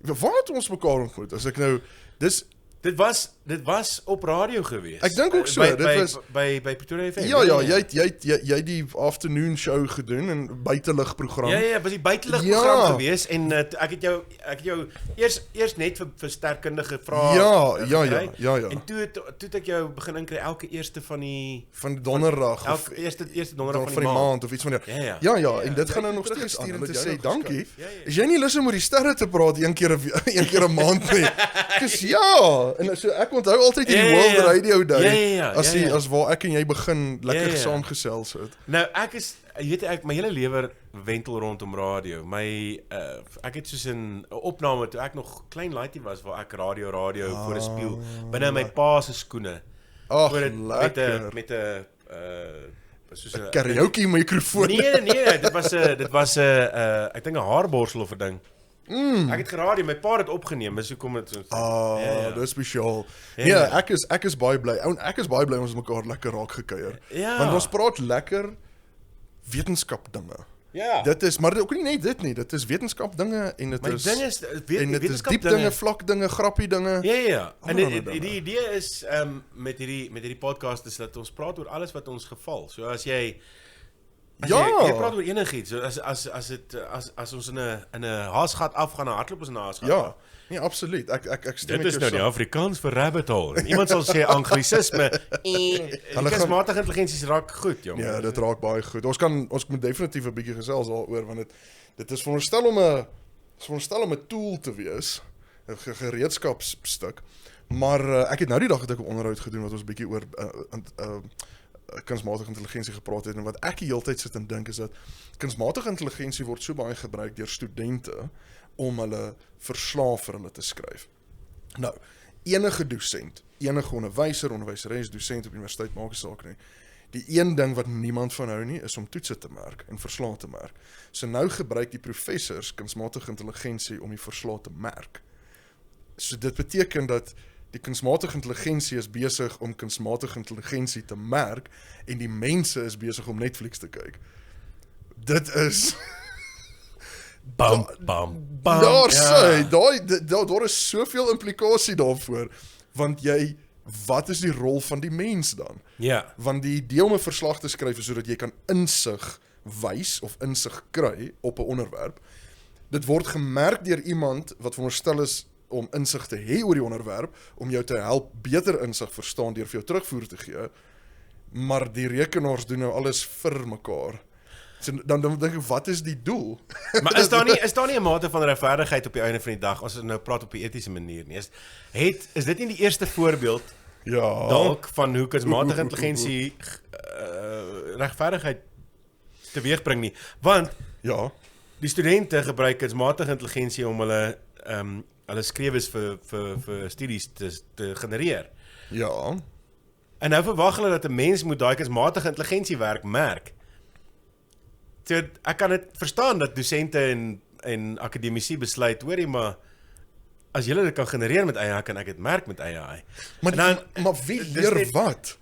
waar het ons mekaar ontmoet? As ek nou, Dit was op radio geweest. Ek dink ook so, by Pretoria FM. Ja, jy het die afternoon show gedoen in buiteligprogram. Ja, was die buiteligprogram geweest en ek het jou eers net vir sterkkundige vrae Ja. En toe het ek jou begin inkry elke eerste van die donderdag of eerste donderdag van die maand of iets van Ja, en dit gaan nou nog steeds stuur en te sê dankie. Is jy nie lus om oor die sterre te praat een keer 'n maand nie? Dis en so ek onthou altyd die World Radio Day as waar ek en jy begin lekker saamgesels het. Nou ek my hele lewe wentel rondom radio. Ek het soos 'n opname toe ek nog klein laaitjie was waar ek radio voor 'n spieël binne my pa se skoene. Ag, lekker. Met 'n soos 'n karaoke mikrofoon. Nee, dit was 'n ek dink 'n haarborsel of 'n ding. Ek het geradio, my pa het opgeneem, dis hoekom dit so. Dis spesiaal. Ja, ek is baie bly. Ek is baie bly ons mekaar lekker raak gekuier. Want ons praat lekker wetenskap dinge. Ja. Dit is maar ook nie net dit nie. Dit is wetenskap dinge en dit is diep dinge, vlak dinge, grappie dinge. Ja. En die idee is met hierdie podcast is dat ons praat oor alles wat ons geval. So as jy jy praat oor enigiets. So as ons in 'n haasgat afgaan, dan hardloop ons in 'n haasgat. Ja. Nee, absoluut. Ek stem met jou. Dit is nou die Afrikaans vir rabbit hole. En iemand sal sê anglisisme. Kunsmatige intelligensie raak goed, jong. Ja, dit raak baie goed. Ons moet definitief 'n bietjie gesels daaroor want dit is veronderstel om 'n tool te wees, 'n gereedskapsstuk. Maar ek het nou die dag 'n onderhoud gedoen wat ons bietjie oor kunsmatige intelligensie gepraat het en wat ek die hele tyd sit en dink is dat kunsmatige intelligensie word so baie gebruik deur studente om hulle verslae vir hulle te skryf. Nou, enige dosent, enige onderwyseres, dosent op universiteit maak nie saak nie. Die een ding wat niemand van hou nie is om toetse te merk en verslae te merk. So nou gebruik die professors kunsmatige intelligensie om die verslae te merk. So dit beteken dat die kunsmatige intelligensie is besig om kunsmatige intelligensie te merk en die mense is besig om Netflix te kyk. Dit is bam. Daar is soveel implikasie daarvoor, want wat is die rol van die mens dan? Ja. Want die idee om 'n verslag te skryf is sodat jy kan insig wys of insig kry op 'n onderwerp. Dit word gemerk deur iemand wat veronderstel is om insig te hê oor die onderwerp, om jou te help beter insig verstaan deur vir jou terugvoer te gee, maar die rekenaars doen nou alles vir mekaar. So, dan dink ek, wat is die doel? Maar is daar nie 'n mate van regverdigheid op die einde van die dag, as ons nou praat op 'n etiese manier nie? Is dit nie die eerste voorbeeld dalk van hoe kunsmatige intelligensie regverdigheid teweegbring nie? Want die studente gebruik kunsmatige intelligensie om hulle skrywes vir studies te genereer. Ja. En nou verwag hulle dat 'n mens moet daai kunsmatige intelligensie werk merk. So ek kan dit verstaan dat dosente en akademici besluit, hoorie, maar as julle dit kan genereer met AI, kan ek dit merk met AI. Maar wie leer wat?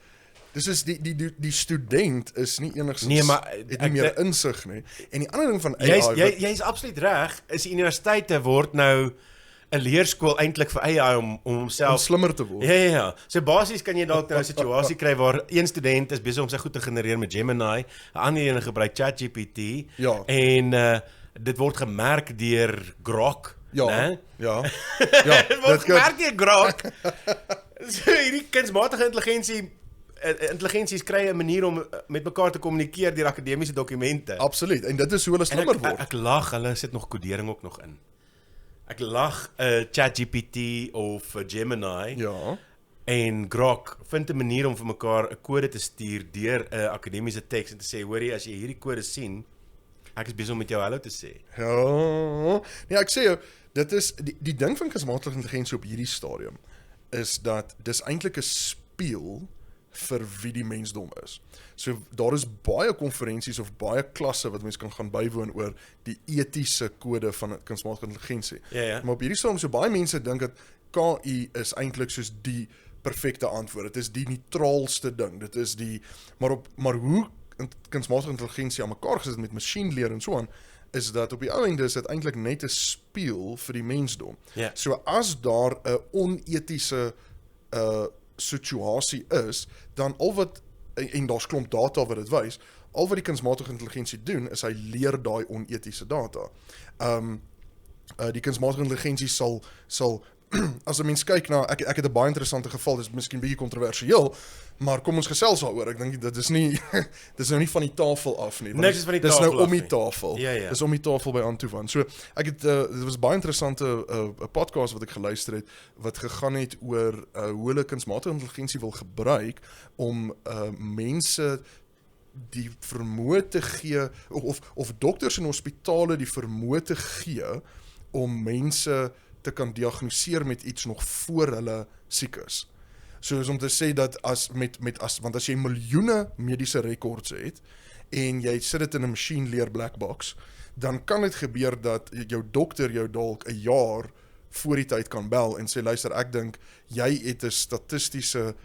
Dis is die student is nie enigsins het nie meer insig nie. En die ander ding van AI, jy is absoluut reg, is die universiteite word nou 'n leerskool eintlik vir AI om homself slimmer te word. Ja. So basies kan jy dalk nou 'n situasie kry waar een student is besig om sy goed te genereer met Gemini, 'n ander een gebruik ChatGPT en dit word gemerk deur Grok, né? Ja. Dit word gemerk deur Grok. So hierdie kunsmatige intelligensies kry 'n manier om met mekaar te kommunikeer deur akademiese dokumente. Absoluut. En dit is hoe hulle slimmer word. Ek lag, hulle sit nog kodering ook nog in. Ek lag ChatGPT of Gemini. Ja. En Grok vind 'n manier om vir mekaar 'n kode te stuur deur 'n akademiese teks en te sê, hoorie, as jy hierdie kode sien, ek is besig om met jou hallo te sê. Ja. Nee, ek sê jou, dit is die ding van kunsmatige intelligensie op hierdie stadium is dat dis eintlik 'n spieël vir wie die mensdom is. So daar is baie konferensies of baie klasse wat mense kan gaan bywoon oor die etiese kode van kunsmatige intelligensie. Ja. Maar op hierdie stadium so baie mense dink dat KI is eintlik soos die perfekte antwoord. Dit is die neutraalste ding. Dit is maar hoe kunsmatige intelligensie aan mekaar gesit met masjienleer en so aan, is dat op die ou einde is dit eintlik net 'n spieël vir die mensdom. Ja. So as daar 'n onetiese situasie is, dan al wat en daar's klomp data wat dit wys, al wat die kunsmatige intelligensie doen is hy leer daai onetiese data. Die kunsmatige intelligensie sal as 'n mens kyk na ek het 'n baie interessante geval, dis miskien bietjie kontroversieel, maar kom ons gesels daaroor. Ek dink dit is nie dis nou nie van die tafel af nie. Niks is van die dis tafel nou om af die tafel. Ja. Dis om die tafel by aan toe van. So ek het dit was 'n baie interessante 'n podcast wat ek geluister het wat gegaan het oor hoe hulle kunsmatige intelligensie wil gebruik om mense die vermoë te gee of dokters in hospitale die vermoë te gee om mense te kan diagnoseer met iets nog voor hulle siek is. So is om te sê dat want as jy miljoene mediese rekords het en jy sit dit in 'n masjienleer black box, dan kan dit gebeur dat jou dokter jou dalk 'n jaar voor die tyd kan bel en sê luister, ek dink jy het 'n statistiese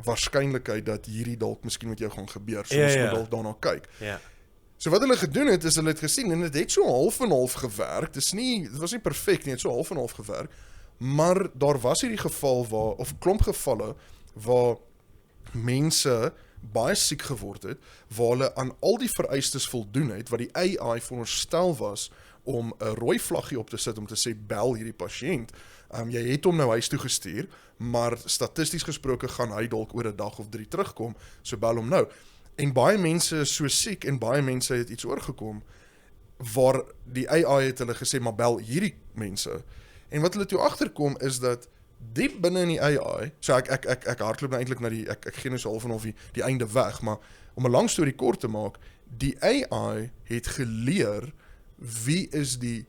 waarskynlikheid dat hierdie dalk miskien met jou gaan gebeur. So ons moet dalk daarna kyk. Ja. So wat hulle gedoen het, is hulle het gesien, en dit het so half en half gewerk, dit was nie perfek nie, het so half en half gewerk, maar daar was hierdie geval of klomp gevalle, waar mense baie siek geword het, waar hulle aan al die vereistes voldoen het, wat die AI veronderstel was, om 'n rooi vlaggie op te sit, om te sê, bel hierdie pasiënt, jy het hom nou huis toe gestuur, maar statisties gesproke gaan hy dalk oor 'n dag of 3 terugkom, so bel hom nou. En baie mense is so siek en baie mense het iets oorgekom waar die AI het hulle gesê, maar bel hierdie mense. En wat hulle toe agterkom is dat diep binne in die AI, so ek hardloop nou eintlik na ek gee nou so half en half die einde weg, maar om 'n lang storie kort te maak, die AI het geleer wie is die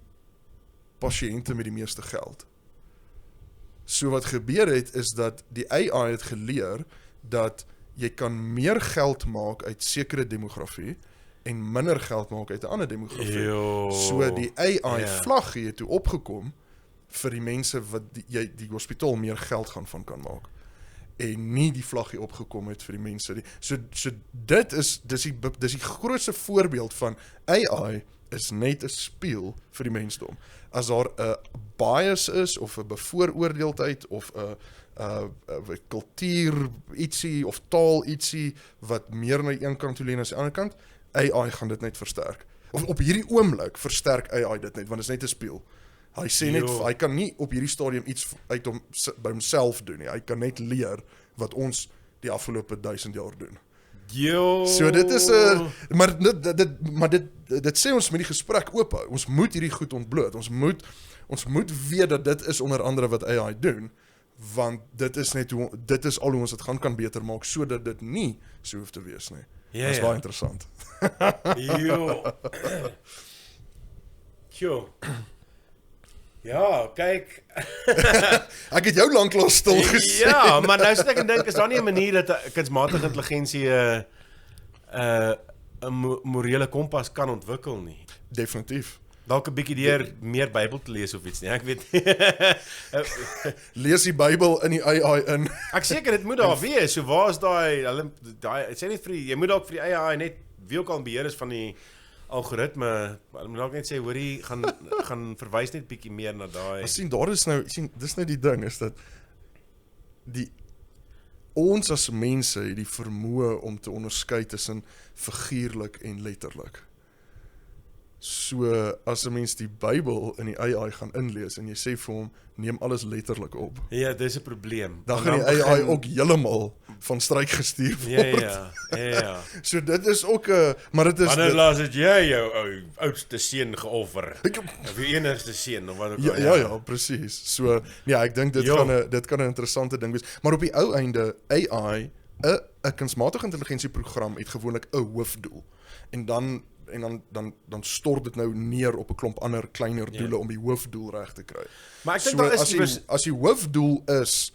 pasiënte met die meeste geld. So wat gebeur het is dat die AI het geleer dat jy kan meer geld maak uit sekere demografie en minder geld maak uit 'n ander demografie. So die AI vlaggie het toe opgekom vir die mense wat die hospitaal meer geld gaan van kan maak. En nie die vlaggie opgekom het vir die mense. So dis die grootste voorbeeld van AI is net 'n spieël vir die mensdom. As daar 'n bias is of 'n bevooroordeeldheid of 'n kultuur ietsie of taal ietsie wat meer na die een kant toe lê as die ander kant, AI gaan dit net versterk. Of op hierdie oomblik versterk AI dit net, want dit is net 'n spieël. Hy sê net, hy kan nie op hierdie stadium iets uit by homself doen nie. Hy kan net leer wat ons die afgelope 1000 jaar doen. So dit is maar dit sê ons met die gesprek oop hou. Ons moet hierdie goed ontbloot. Ons moet weet dat dit is onder andere wat AI doen, want dit is al hoe ons dit kan beter maak sodat dit nie so hoef te wees nie. Dit is baie interessant. Ja, kyk. Ek het jou lanklaas stil gesê. Ja, maar nou sit ek en dink, is daar nie 'n manier dat 'n kunsmatige intelligensie 'n morele kompas kan ontwikkel nie? Definitief. Dalk 'n bietjie deur meer Bybel te lees of iets nie. Ek weet. Lees die Bybel in die AI in. Ek seker dit moet daar wees. So waar is daai sê net vir jy moet dalk vir die AI net wie ook al in beheer is van die algoritme, moet dalk net sê hoorie gaan verwys net bietjie meer na daai. Sien daar is nou dis nou die ding is dat ons as mense het die vermoë om te onderskei tussen figuurlik en letterlik. So as 'n mens die Bybel in die AI gaan inlees en jy sê vir hom neem alles letterlik op. Ja, dis 'n probleem. Dan gaan die AI ook heeltemal van stryk gestuur word. Ja. So dit is ook 'n maar dit is wanneer laas het jy jou oudste seun geoffer? Of jou enigste seun of wat ook al. Ja, presies. So ja, ek dink dit kan 'n interessante ding wees. Maar op die ou einde AI 'n kunsmatige intelligensieprogram het gewoonlik 'n hoofdoel. En dan stort dit nou neer op 'n klomp ander kleiner doele om die hoofdoel reg te kry. Maar ek dink daar is as die hoofdoel is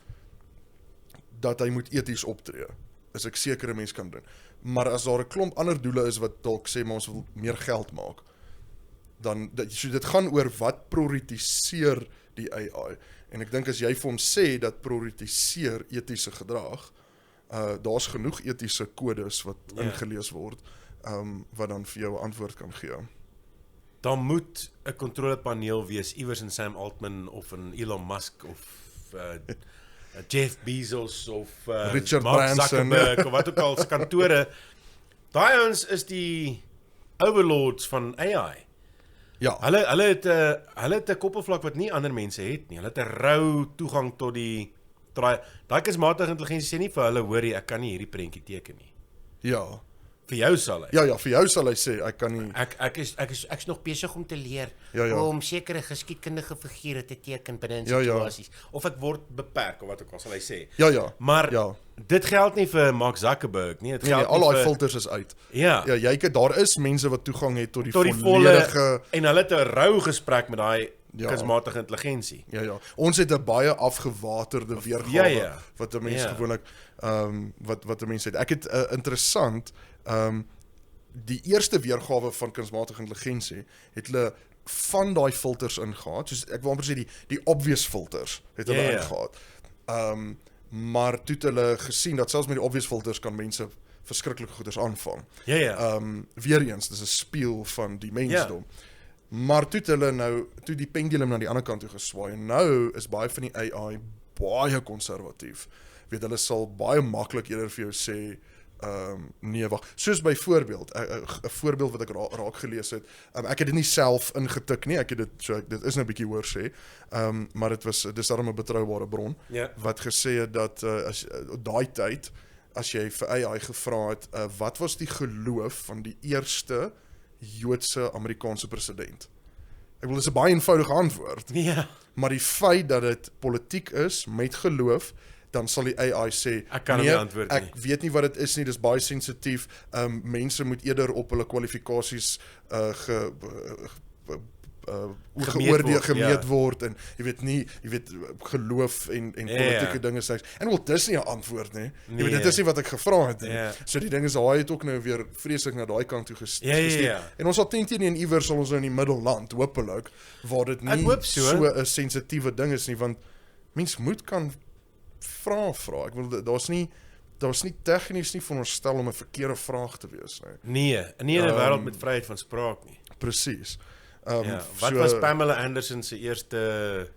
dat hy moet eties optree, is ek seker 'n mens kan doen. Maar as daar 'n klomp ander doele is wat dalk sê maar ons wil meer geld maak, dan so dit gaan oor wat prioritiseer die AI. En ek dink as jy vir hom sê dat prioritiseer etiese gedrag, daar's genoeg etiese kodes wat ingelees word. Wat dan vir jou 'n antwoord kan gee. daar moet 'n kontrolepaneel wees iewers in Sam Altman of in Elon Musk of Jeff Bezos of Richard Mark Branson Zuckerberg of wat ook al se kantore. Daai ouens is die overlords van AI. Ja. Hulle het 'n koppelvlak wat nie ander mense het nie. Hulle het 'n rou toegang tot daai kunsmatige intelligensie sê nie vir hulle, hoorie, ek kan nie hierdie prentjie teken nie. Ja. Vir jou sal hy. Ja, vir jou sal hy sê ek kan nie. Ek is nog besig om te leer Ja. om sekere geskiedkundige figure te teken binne in Ja. situasies. Of ek word beperk of wat ook al sal hy sê. Ja. Maar Ja. dit geld nie vir Mark Zuckerberg nie. Dit Nee, geld al nie daai vir filters is uit. Ja. Ja, jy kyk, daar is mense wat toegang het tot die volle volledige en hulle het 'n rou gesprek met daai Ja. kunsmatige intelligensie. Ja. Ons het 'n baie afgewaterde weergawe Ja. wat 'n mens Ja. gewoonlik wat 'n mens het. Ek het interessant die eerste weergawe van kunsmatige intelligensie het hulle van daai filters ingehaat. Soos ek wil amper sê die obvious filters het hulle Ja. ingehaat. Maar toe het hulle gesien dat selfs met die obvious filters kan mense verskriklike goeders aanvang. Ja. Weer eens, dis 'n spieël van die mensdom. Maar toe die pendulum na die ander kant toe geswaai en nou is baie van die AI baie konservatief. Weet hulle sal baie maklik eerder vir jou sê nee, wag. Soos byvoorbeeld 'n voorbeeld wat ek raak gelees het. Ek het dit nie self ingetik nie. Ek het dit is nou 'n bietjie hoor sê. Maar dis daarom 'n betroubare bron wat gesê het dat as daai tyd as jy vir AI gevra het wat was die geloof van die eerste Joodse Amerikaanse president? Ek wil dis 'n baie eenvoudige antwoord. Ja. Maar die feit dat dit politiek is met geloof, dan sal die AI sê Ek kan nie antwoord nie. Ek weet nie wat dit is nie, dis baie sensitief. Mense moet eerder op hulle kwalifikasies gemeet word en jy weet geloof en politieke dinge sê. En wel dis nie 'n antwoord nie. Jy weet dit is nie wat ek gevra het nie. So die ding is daai het ook nou weer vreeslik na daai kant toe gestuur. Ja. En ons sal teen en iewers sal ons nou in die middelland hopelik waar dit nie so 'n sensitiewe ding is nie, want mens moet kan vra. Ek wil daar's nie tegnies nie veronderstel om 'n verkeerde vraag te wees nie. Nee, nie in 'n wêreld met vryheid van spraak nie. Presies. Wat was Pamela Anderson se eerste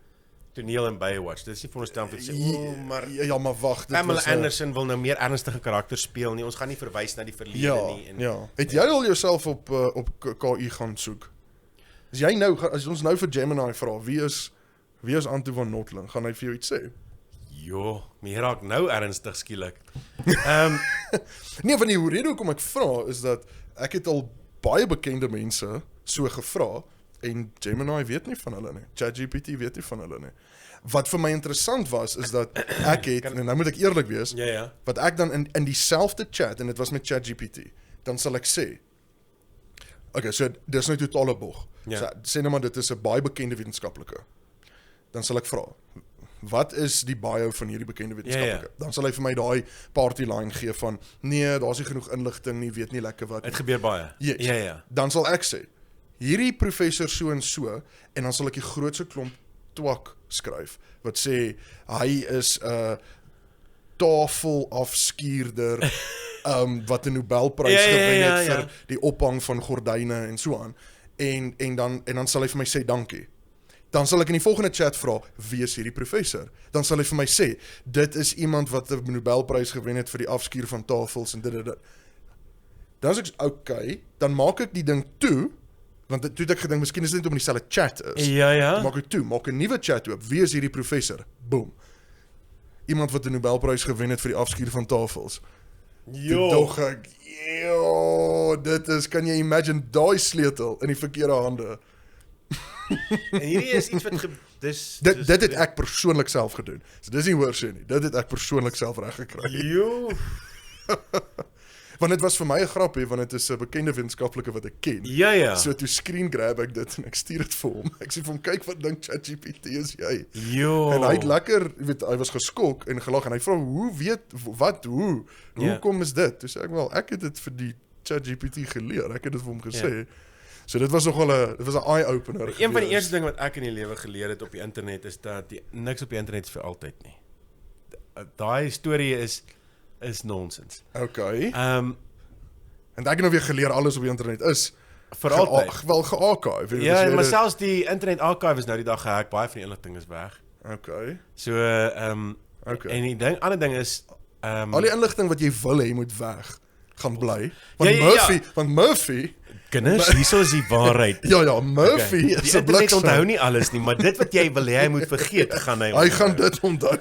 toneel in Baywatch? Dit is nie veronderstel om te sê, maar maar wag, Pamela Anderson wil nou meer ernstige karakters speel nie. Ons gaan nie verwys na die verlede nie. Ja. Het jy al jouself op KI gaan soek? As ons nou vir Gemini vra, wie is Anto van Notling? Gaan hy vir jou iets sê? Jo, my raak nou ernstig skielik. Nee, van die rede hoekom ek vra is dat ek het al baie bekende mense so gevra en Gemini weet nie van hulle nie. ChatGPT weet nie van hulle nie. Wat vir my interessant was is dat ek het en nou moet ek eerlik wees, wat ek dan in dieselfde chat en dit was met ChatGPT, dan sal ek sê okay, so dis nou totale bog. So sê nou maar dit is 'n baie bekende wetenskaplike. Dan sal ek vra wat is die bio van hierdie bekende wetenskaplike? Dan sal hy vir my daai party line gee van nee, daar's nie genoeg inligting nie, weet nie lekker wat. Dit gebeur baie. Yes. Ja. Dan sal ek sê hierdie professor so en dan sal ek die grootste klomp twak skryf wat sê hy is 'n tafelafskuurder wat 'n Nobelprys gewen het vir die ophang van gordyne en so aan. En dan sal hy vir my sê dankie. Dan sal ek in die volgende chat vra, wie is hierdie professor? Dan sal hy vir my sê, dit is iemand wat 'n Nobelprys gewen het vir die afskuur van tafels en dit. Dan sê ek, okay, dan maak ek die ding toe, want toe het ek gedink, miskien is dit net om dieselfde chat is. Ja. Dan maak ek toe, maak 'n nuwe chat oop, wie is hierdie professor? Boom. Iemand wat 'n Nobelprys gewen het vir die afskuur van tafels. Dog ek, dit is, kan jy imagine, daai sleutel in die verkeerde hande. En hierdie is iets wat dit het ek persoonlik self gedoen. So dis nie hoor sê nie. Dit het ek persoonlik self reg gekry. Want dit was vir my 'n grapie, want dit is 'n bekende wetenskaplike wat ek ken. Ja. So toe screen grab ek dit en ek stuur dit vir hom. Ek sê vir hom, kyk wat dink ChatGPT is jy. En hy het lekker, weet, hy was geskok en gelag en hy vra hoekom is dit? Toe sê ek, wel, ek het dit vir die ChatGPT geleer. Ek het dit vir hom gesê. So dit was nogal 'n eye-opener. Een van die eerste dinge wat ek in die lewe geleer het op die internet is dat niks op die internet is vir altyd nie. Daai storie is nonsens. Okay. En ek het nou weer geleer alles op die internet is vir altyd. Wel ge-archive. Ja, maar selfs die internet archive is nou die dag gehack, baie van die inligting is weg. Okay. So, en die ander ding is, al die inligting wat jy wil hê moet weg, gaan bly. Want Ja. Murphy, kinders, hierso is die waarheid. ja, Murphy Die is 'n internet bliksem. onthou nie alles nie, maar dit wat jy wil hê hy moet vergeet, gaan hy Hy gaan dit onthou.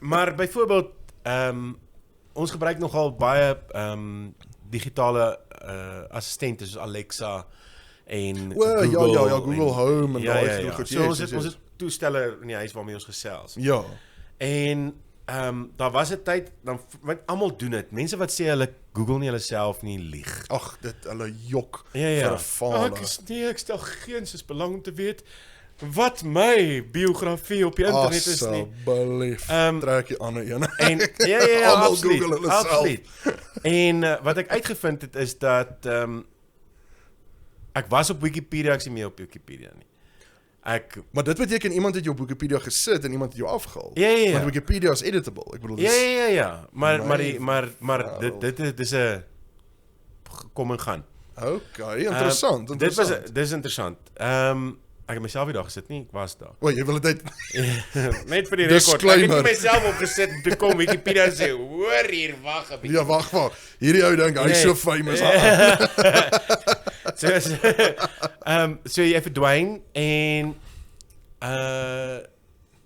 Maar byvoorbeeld, ons gebruik nogal baie digitale assistente soos Alexa en Google. Ja, Google Home en daai goed. So ons het toestelle in die huis waarmee ons gesels. Ja. En daar was 'n tyd dan want almal doen dit. Mense wat sê hulle Google nie hulle self nie lieg. Ag, dit hulle jok Ja. vir 'n fale. Ek stel geen belang om te weet wat my biografie op die internet is nie. Asseblief, trek die ander een. En ja, Almal absoluut, Google hulle self. absoluut. En wat ek uitgevind het is dat ek was op Wikipedia, ek is nie meer op Wikipedia nie. Maar dit beteken iemand het jou op Wikipedia gesit en iemand het jou afgehaal. Ja. Want Wikipedia is editable. Ek bedoel Ja. Maar dit is 'n kom en gaan. Okay, interessant. Dis interessant. Ek het myself die dag gesit nie, ek was daar. O, jy wil dit Net vir die rekord. Ek het Disclaimer. nie myself opgesit om te kom Wikipedia en sê, hoor hier, wag 'n bietjie. Ja, wag. Hierdie ou dink hy's so famous. So jy verdwyn en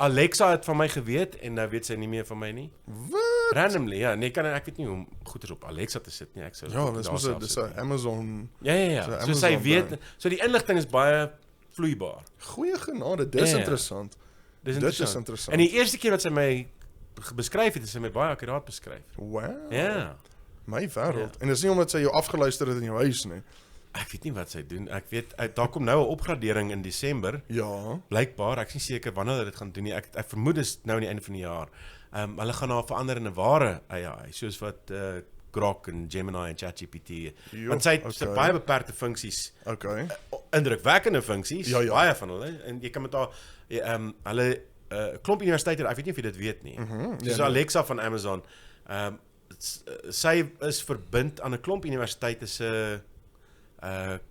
Alexa het van my geweet en nou weet sy nie meer van my nie. Wat? Randomly, ja. Nee, ek weet nie hoe om goeders op Alexa te sit nie. Ek sou Ja, dis 'n Amazon. Ja. So sy weet, so die inligting is baie vloeibaar. Goeie genade, dis Ja. interessant. Dis Dit is interessant. En die eerste keer wat sy my beskryf het, sy my baie akkuraat beskryf. Wow. Ja. My wêreld. En dis nie omdat sy jou afgeluister het in jou huis nie. Ek weet nie wat sy doen. Ek weet daar kom nou 'n opgradering in Desember. Ja. Blykbaar, ek is nie seker wanneer hulle dit gaan doen nie. Ek vermoed is nou aan die einde van die jaar. Hulle gaan daar verander in 'n ware AI, soos wat Grok en Gemini en ChatGPT. Want sy het baie beperkte funksies. Okay. Indrukwekkende funksies, Ja. baie van hulle. En jy kan met haar hulle klomp universiteite, ek weet nie of jy dit weet nie. Soos Alexa van Amazon. Sy is verbind aan 'n klomp universiteite se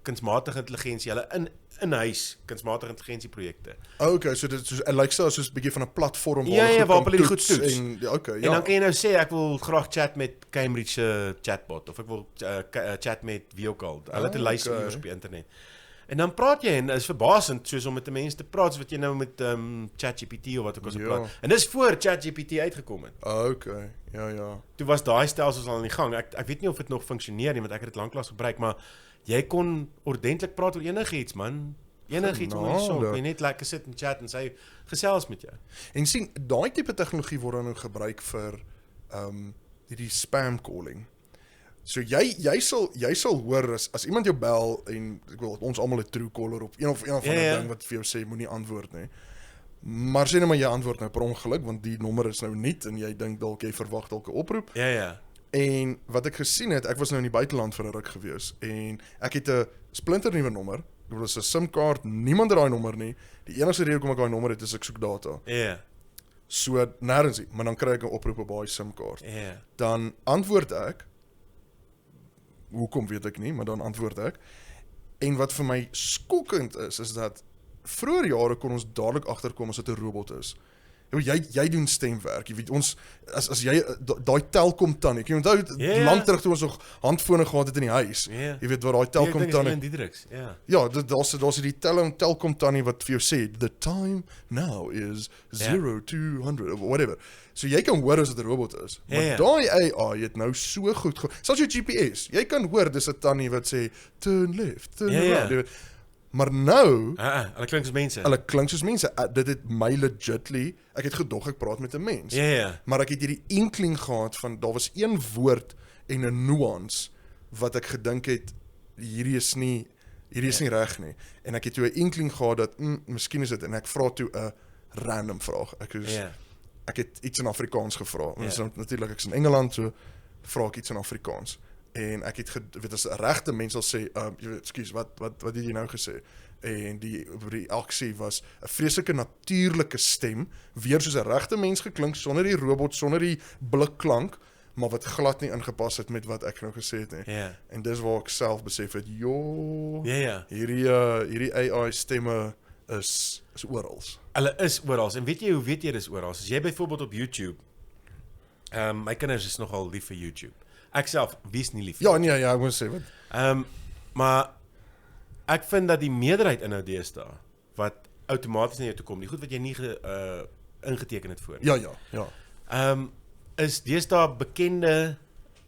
kunsmatige intelligensie, hulle in-huis kunsmatige intelligensie projekte. Okay, so dit soos Alexa is soos 'n bietjie van 'n platform waar waar hulle goed toets. En dan kan jy nou sê ek wil graag chat met Cambridge chatbot of ek wil chat met wie ook al. Hulle het 'n lys iewers op die internet. En dan praat jy en is verbasend soos om met 'n mens te praat, soos wat jy nou met ChatGPT of wat ook al so praat. En dis voor ChatGPT uitgekom het. Okay. Ja. Toe was daai stelsels al aan die gang. Ek weet nie of dit nog funksioneer nie, want ek het dit lanklaas gebruik, maar jy kon ordentlik praat oor enigiets, man. Enigiets onder die son. Jy net lekker sit en chat en sy gesels met jou. En sien, daai tipe tegnologie word dan nou gebruik vir hierdie spam calling. So jy sal hoor as iemand jou bel en ek wil ons almal 'n Truecaller op een of ander ding wat vir jou sê moenie antwoord nie. Maar sê net maar jy antwoord nou per ongeluk want die nommer is nou nuut en jy dink dalk jy verwag dalk 'n oproep. Ja. En wat ek gesien het, ek was nou in die buiteland vir 'n ruk gewees en ek het 'n splinternuwe nommer. Dit was 'n SIM-kaart, niemand het daai nommer nie. Die enigste rede hoekom ek daai nommer het is ek soek data. Ja. So nêrens nie, maar dan kry ek 'n oproep op daai SIM-kaart. Ja. Dan antwoord ek. Hoekom weet ek nie, maar dan antwoord ek. En wat vir my skokkend is dat vroeër jare kon ons dadelik agterkom as dit 'n robot is. Jy doen stemwerk. Jy weet ons as jy daai Telkom tannie. Ek onthou lank terug toe ons nog handfone gehad het in die huis. Jy weet waar daai Telkom tannie. Ja, daar's die Telkom tannie wat vir jou sê the time now is 0 to 100 or whatever. So jy kan hoor as dit 'n robot is. Maar daai AI het nou so goed. Selfs jou GPS. Jy kan hoor dis 'n tannie wat sê turn left, turn right. Maar nou, hulle klink soos mense. Hulle klink soos mense. Dit het my legitly, ek het gedog ek praat met 'n mens. Maar ek het hierdie inkling gehad van daar was een woord en 'n nuance wat ek gedink het hierdie is nie reg nie. En ek het toe 'n inkling gehad dat miskien is dit en ek vra toe 'n random vraag. Ek het iets in Afrikaans gevra. Natuurlik ek's in Engeland, so vra ek iets in Afrikaans. En ek het weet as 'n regte mens sal sê, ekskuus, wat het jy nou gesê? En die reaksie was 'n vreeslike natuurlike stem, weer soos 'n regte mens geklink sonder die robot, sonder die blikklank, maar wat glad nie ingepas het met wat ek nou gesê het nie. Ja. En dis waar ek self besef het, Ja. hierdie AI stemme is oral. Hulle is oral. En weet jy hoe weet jy dis oral? As jy byvoorbeeld op YouTube, my kinders is nogal lief vir YouTube. Ek self, wie is nie lief vir Ja, nee, ja, ek moet sê wat. maar ek vind dat die meerderheid inhoud deesdae wat outomaties na jou toe kom, die goed wat jy nie ingeteken het voor. Ja. Is deesdae bekende,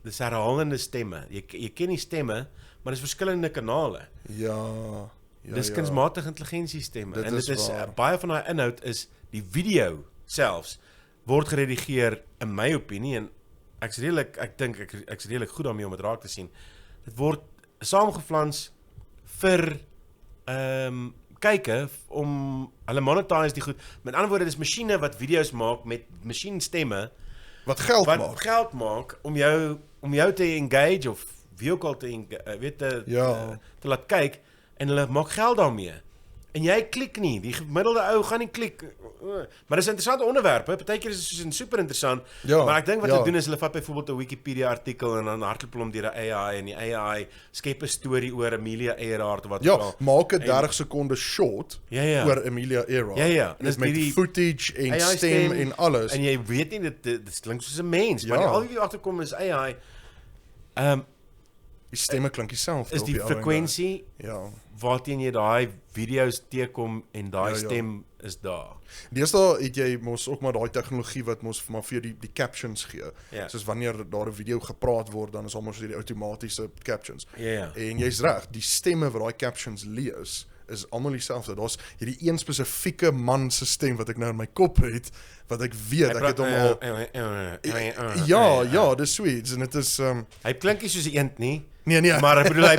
dis herhalende stemme. Jy ken die stemme, maar dis verskillende kanale. Ja. Dis kunsmatige intelligensie stemme. Dit En dit is is waar. baie van daai inhoud is die video selfs word geredigeer in my opinie en ek's redelik goed daarmee om dit raak te sien. Dit word saamgeflans vir kyke om hulle monetize die goed. Met ander woorde, dis masjiene wat video's maak met masjienstemme Wat geld wat maak. geld maak om jou te engage of wie ook al te laat kyk en hulle maak geld daarmee. En jy klik nie, die gemiddelde ou gaan nie klik. Maar dis 'n interessante onderwerp, hè. Partykeer is dit soos super interessant. Ja, Maar ek dink wat ja. hulle doen is hulle vat byvoorbeeld 'n Wikipedia artikel en dan hardloop hulle hom deur 'n AI en die AI skep 'n storie oor Amelia Earhart of wat ook Ja, al. maak 'n 30 sekonde short Ja. oor Amelia Earhart. Ja. En dis met hierdie footage en AI stem en alles. En jy weet nie dit klink soos 'n mens, maar Ja. al wie agterkom is AI. Die stemme klink dieselfde Is op die ou einde. frekwensie Ja. waarteen jy daai video's teekom en daai Ja. stem is daar. Deesdae het jy mos ook maar daai tegnologie wat mos maar vir die captions gee. Ja. Soos wanneer daar 'n video gepraat word, dan is almos hierdie outomatiese captions. Ja. En jy's reg, die stemme wat daai captions lees is almal dieselfde. Daar's hierdie een spesifieke man se stem wat ek nou in my kop het, wat ek weet ek het hom al Ja, dis sweet en dit is Hy klink nie soos 'n eend nie, nee. maar ek bedoel hy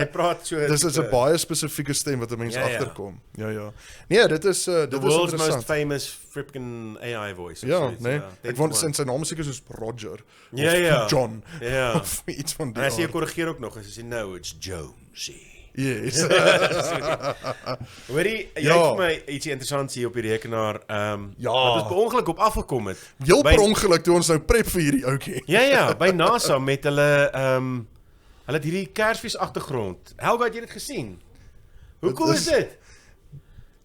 praat so. Dis is 'n baie spesifieke stem wat 'n mens Ja. agterkom. Ja. Nee, dit is the dit is world's most interessant. famous freaking AI voice. Ja, Zoiets, nee. Denk Ek wou maar. sy naam seker soos Roger Ja. of John Ja. of iets van En die hy sê jy aard. korrigeer ook nog, hy sê no, it's Jonesy. Yes. Hoorie, jy Ja. het vir my ietsie interessants hier op die rekenaar, Ja. wat ons per ongeluk op afgekom het. Heel By- per ongeluk toe ons nou prep vir hierdie ouetjie. Ja, by NASA met hulle hulle het hierdie Kersfees agtergrond. Helga, het jy dit gesien? Hoe Dit cool is dit?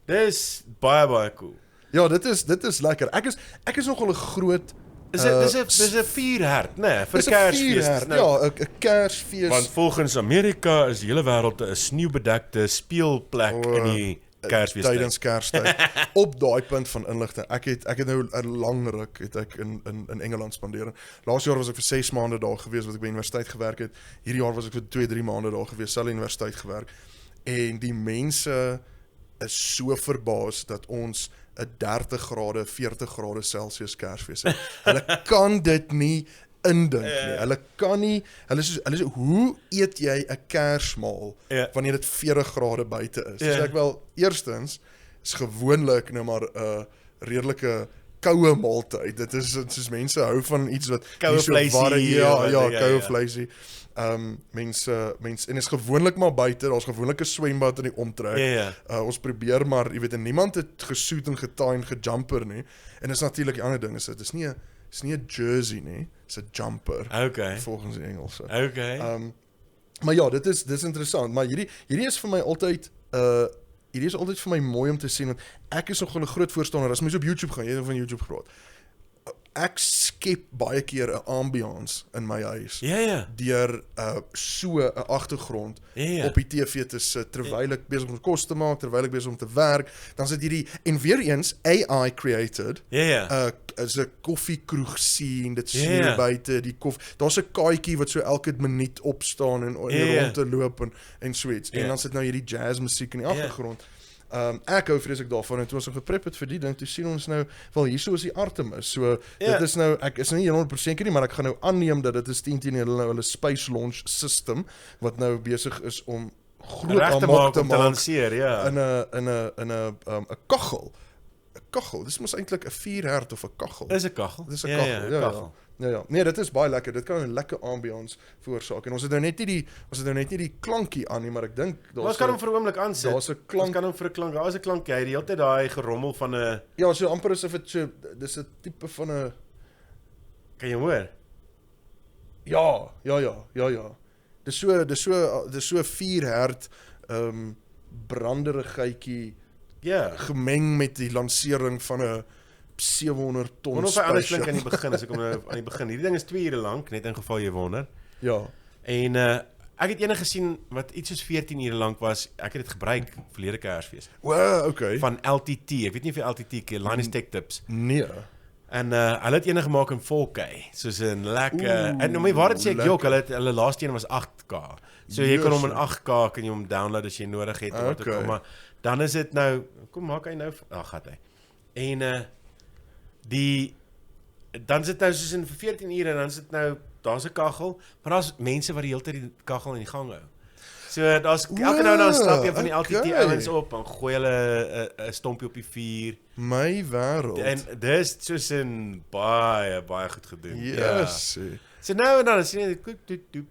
Dis baie cool. Ja, dit is lekker. Ek is nogal 'n groot Dis 'n vuurherd, né, vir dis 'n Kersfees. vuurherd, Nou, ja, 'n Kersfees. want volgens Amerika is die hele wêreld 'n sneeubedekte speelplek in die Kersfees. tydens Kerstyd. Op daai punt van inligting. Ek het nou 'n lang ruk het ek in Engeland spandeer. Laas jaar was ek vir 6 maande daar gewees wat ek by universiteit gewerk het. Hierdie jaar was ek vir 2-3 maande daar gewees, selfs universiteit gewerk. En die mense is so verbaas dat ons 'n 30 grade, 40 grade Celsius Kersfees het. Hulle kan dit nie indink nie. Hulle kan nie, hulle sê hoe eet jy 'n Kersmaal wanneer dit 40 grade buite is? So ek wel eerstens is gewoonlik nou maar 'n redelike koue maaltyd. Dit is soos mense hou van iets wat Koue vleisie, ja, koue vleisie. Mense en is gewoonlik maar buite, daar's gewoonlik 'n swembad in die omtrek. Ja. Ons probeer maar, jy weet, en niemand het gesoet en getain gejumper nie. En dis natuurlik die ander ding is dit is nie 'n jersey nie, dis 'n jumper. Okay. Volgens die Engelse. Okay. Maar ja, dit is interessant, maar hierdie is vir my altyd hierdie is altyd vir my mooi om te sien want ek is nogal 'n groot voorstander as mens op YouTube gaan, jy het van YouTube gepraat. Ek skep baie keer 'n ambiance in my huis. Ja. Deur so 'n agtergrond op die TV te sit terwyl ek besig om kos te maak, terwyl ek besig om te werk, dan sit hierdie en weer eens AI created. Ja. Is 'n koffiekroeg sien, dit sien buite die daar's 'n kaaitjie wat so elke minuut opstaan en rond te loop en so iets. En dan sit nou hierdie jazz musiek in die agtergrond. Ek hou vreeslik daarvan en toe ons geprep het vir die ding, toe sien ons nou wel hierso is die Artemis. So dit is nou ek is nou nie 100% seker nie, maar ek gaan nou aanneem dat dit is 10 hulle space launch system wat nou besig is om groot amok te maak lanceer, in 'n kaggel. 'n Kaggel, dis mos eintlik 'n vuurherd of 'n kaggel. Dis 'n kaggel. Dis 'n kaggel. Ja. Nee, dit is baie lekker. Dit kan 'n lekker ambiance veroorsaak. En ons het nou net nie die klankie aan nie, maar ek dink ons kan hom vir 'n oomblik aansit. Daar's 'n klank. Ons kan hom vir 'n klank. Daar is 'n klank. Hy die hele tyd daai gerommel van 'n Ja, so amper asof dit so dis 'n tipe van 'n kan jy hoor? Ja. Dis so 4 hert branderigheidjie gemeng met die lansering van 'n 700 ton Wonder of hy anders spaceship. klink aan die begin, as ek hom nou aan die begin. Hierdie ding is 2 ure lank, net in geval jy wonder. Ja. En ek het eendag gesien wat iets soos 14 ure lank was. Ek het dit gebruik verlede Kersfees. Okay. Van LTT. Ek weet nie of jy LTT ken, Linus Tech Tips. Nee. En hulle het ene gemaak in 4K, soos 'n lekker. En om my waarheid sê ek jok, hulle laaste een was 8K. So jy kan hom in 8K kan jy hom download as jy nodig het om te kom, maar dan is dit nou, kom maak hy nou, gat hy. En dan sit nou soos in vir 14 ure en dan sit nou daar's 'n kaggel, maar daar's mense wat die hele tyd die kaggel in die gang hou. So daar's elke nou en dan stap jy van die LTT ouens op en gooi hulle 'n stompie op die vuur. My wêreld. En dis soos in baie goed gedoen. Yes. Ja. So nou en dan sien jy doep.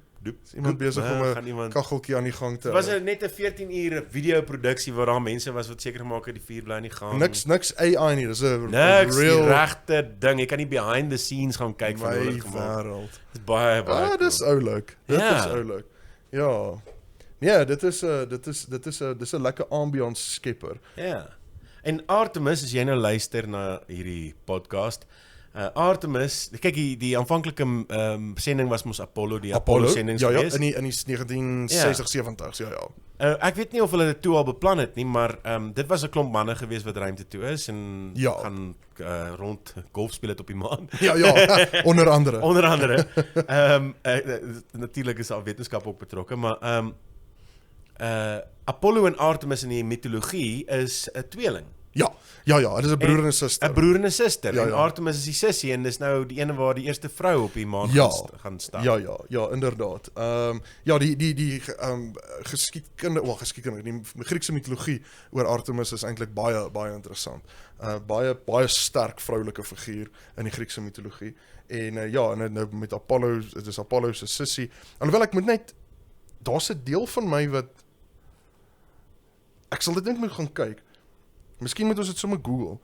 Iemand besig om 'n kaggeltjie aan die gang te hou. Was net 'n 14 ure videoproduksie waar daar mense was wat seker gemaak het die vuur bly in die gang. Niks AI nie, dis 'n real regte ding. Jy kan nie behind the scenes gaan kyk van hoe dit gemaak word. Dis baie cool. Dis oulik. Dit is oulik. Ja. Ja, dit is 'n lekker ambiance skepper. Ja. En Artemis, as jy nou luister na hierdie podcast, Artemis, kyk die aanvanklike sending was mos Apollo sendings geweest. In die 1960 70s, ja. Ek weet nie of hulle dit toe al beplan het nie, maar dit was 'n klomp manne geweest wat ruimte toe is en gaan rond golf speel het op die maan. Ja, onder andere. Natuurlik is al wetenskap ook betrokke, maar Apollo en Artemis in die mitologie is 'n tweeling. Ja, dit is 'n broer en 'n suster. 'n broer en 'n suster. En Artemis is die sussie en dis nou die ene waar die eerste vrou op die maan gaan staan. Ja, inderdaad. Die geskiedkunde, die Griekse mitologie oor Artemis is eintlik baie interessant. Baie sterk vroulike figuur in die Griekse mitologie. En en nou met Apollo, dit is Apollo se sussie. Alhoewel ek moet net, daar's 'n deel van my wat ek sal dit net moet gaan kyk. Miskien moet ons dit sommer Google.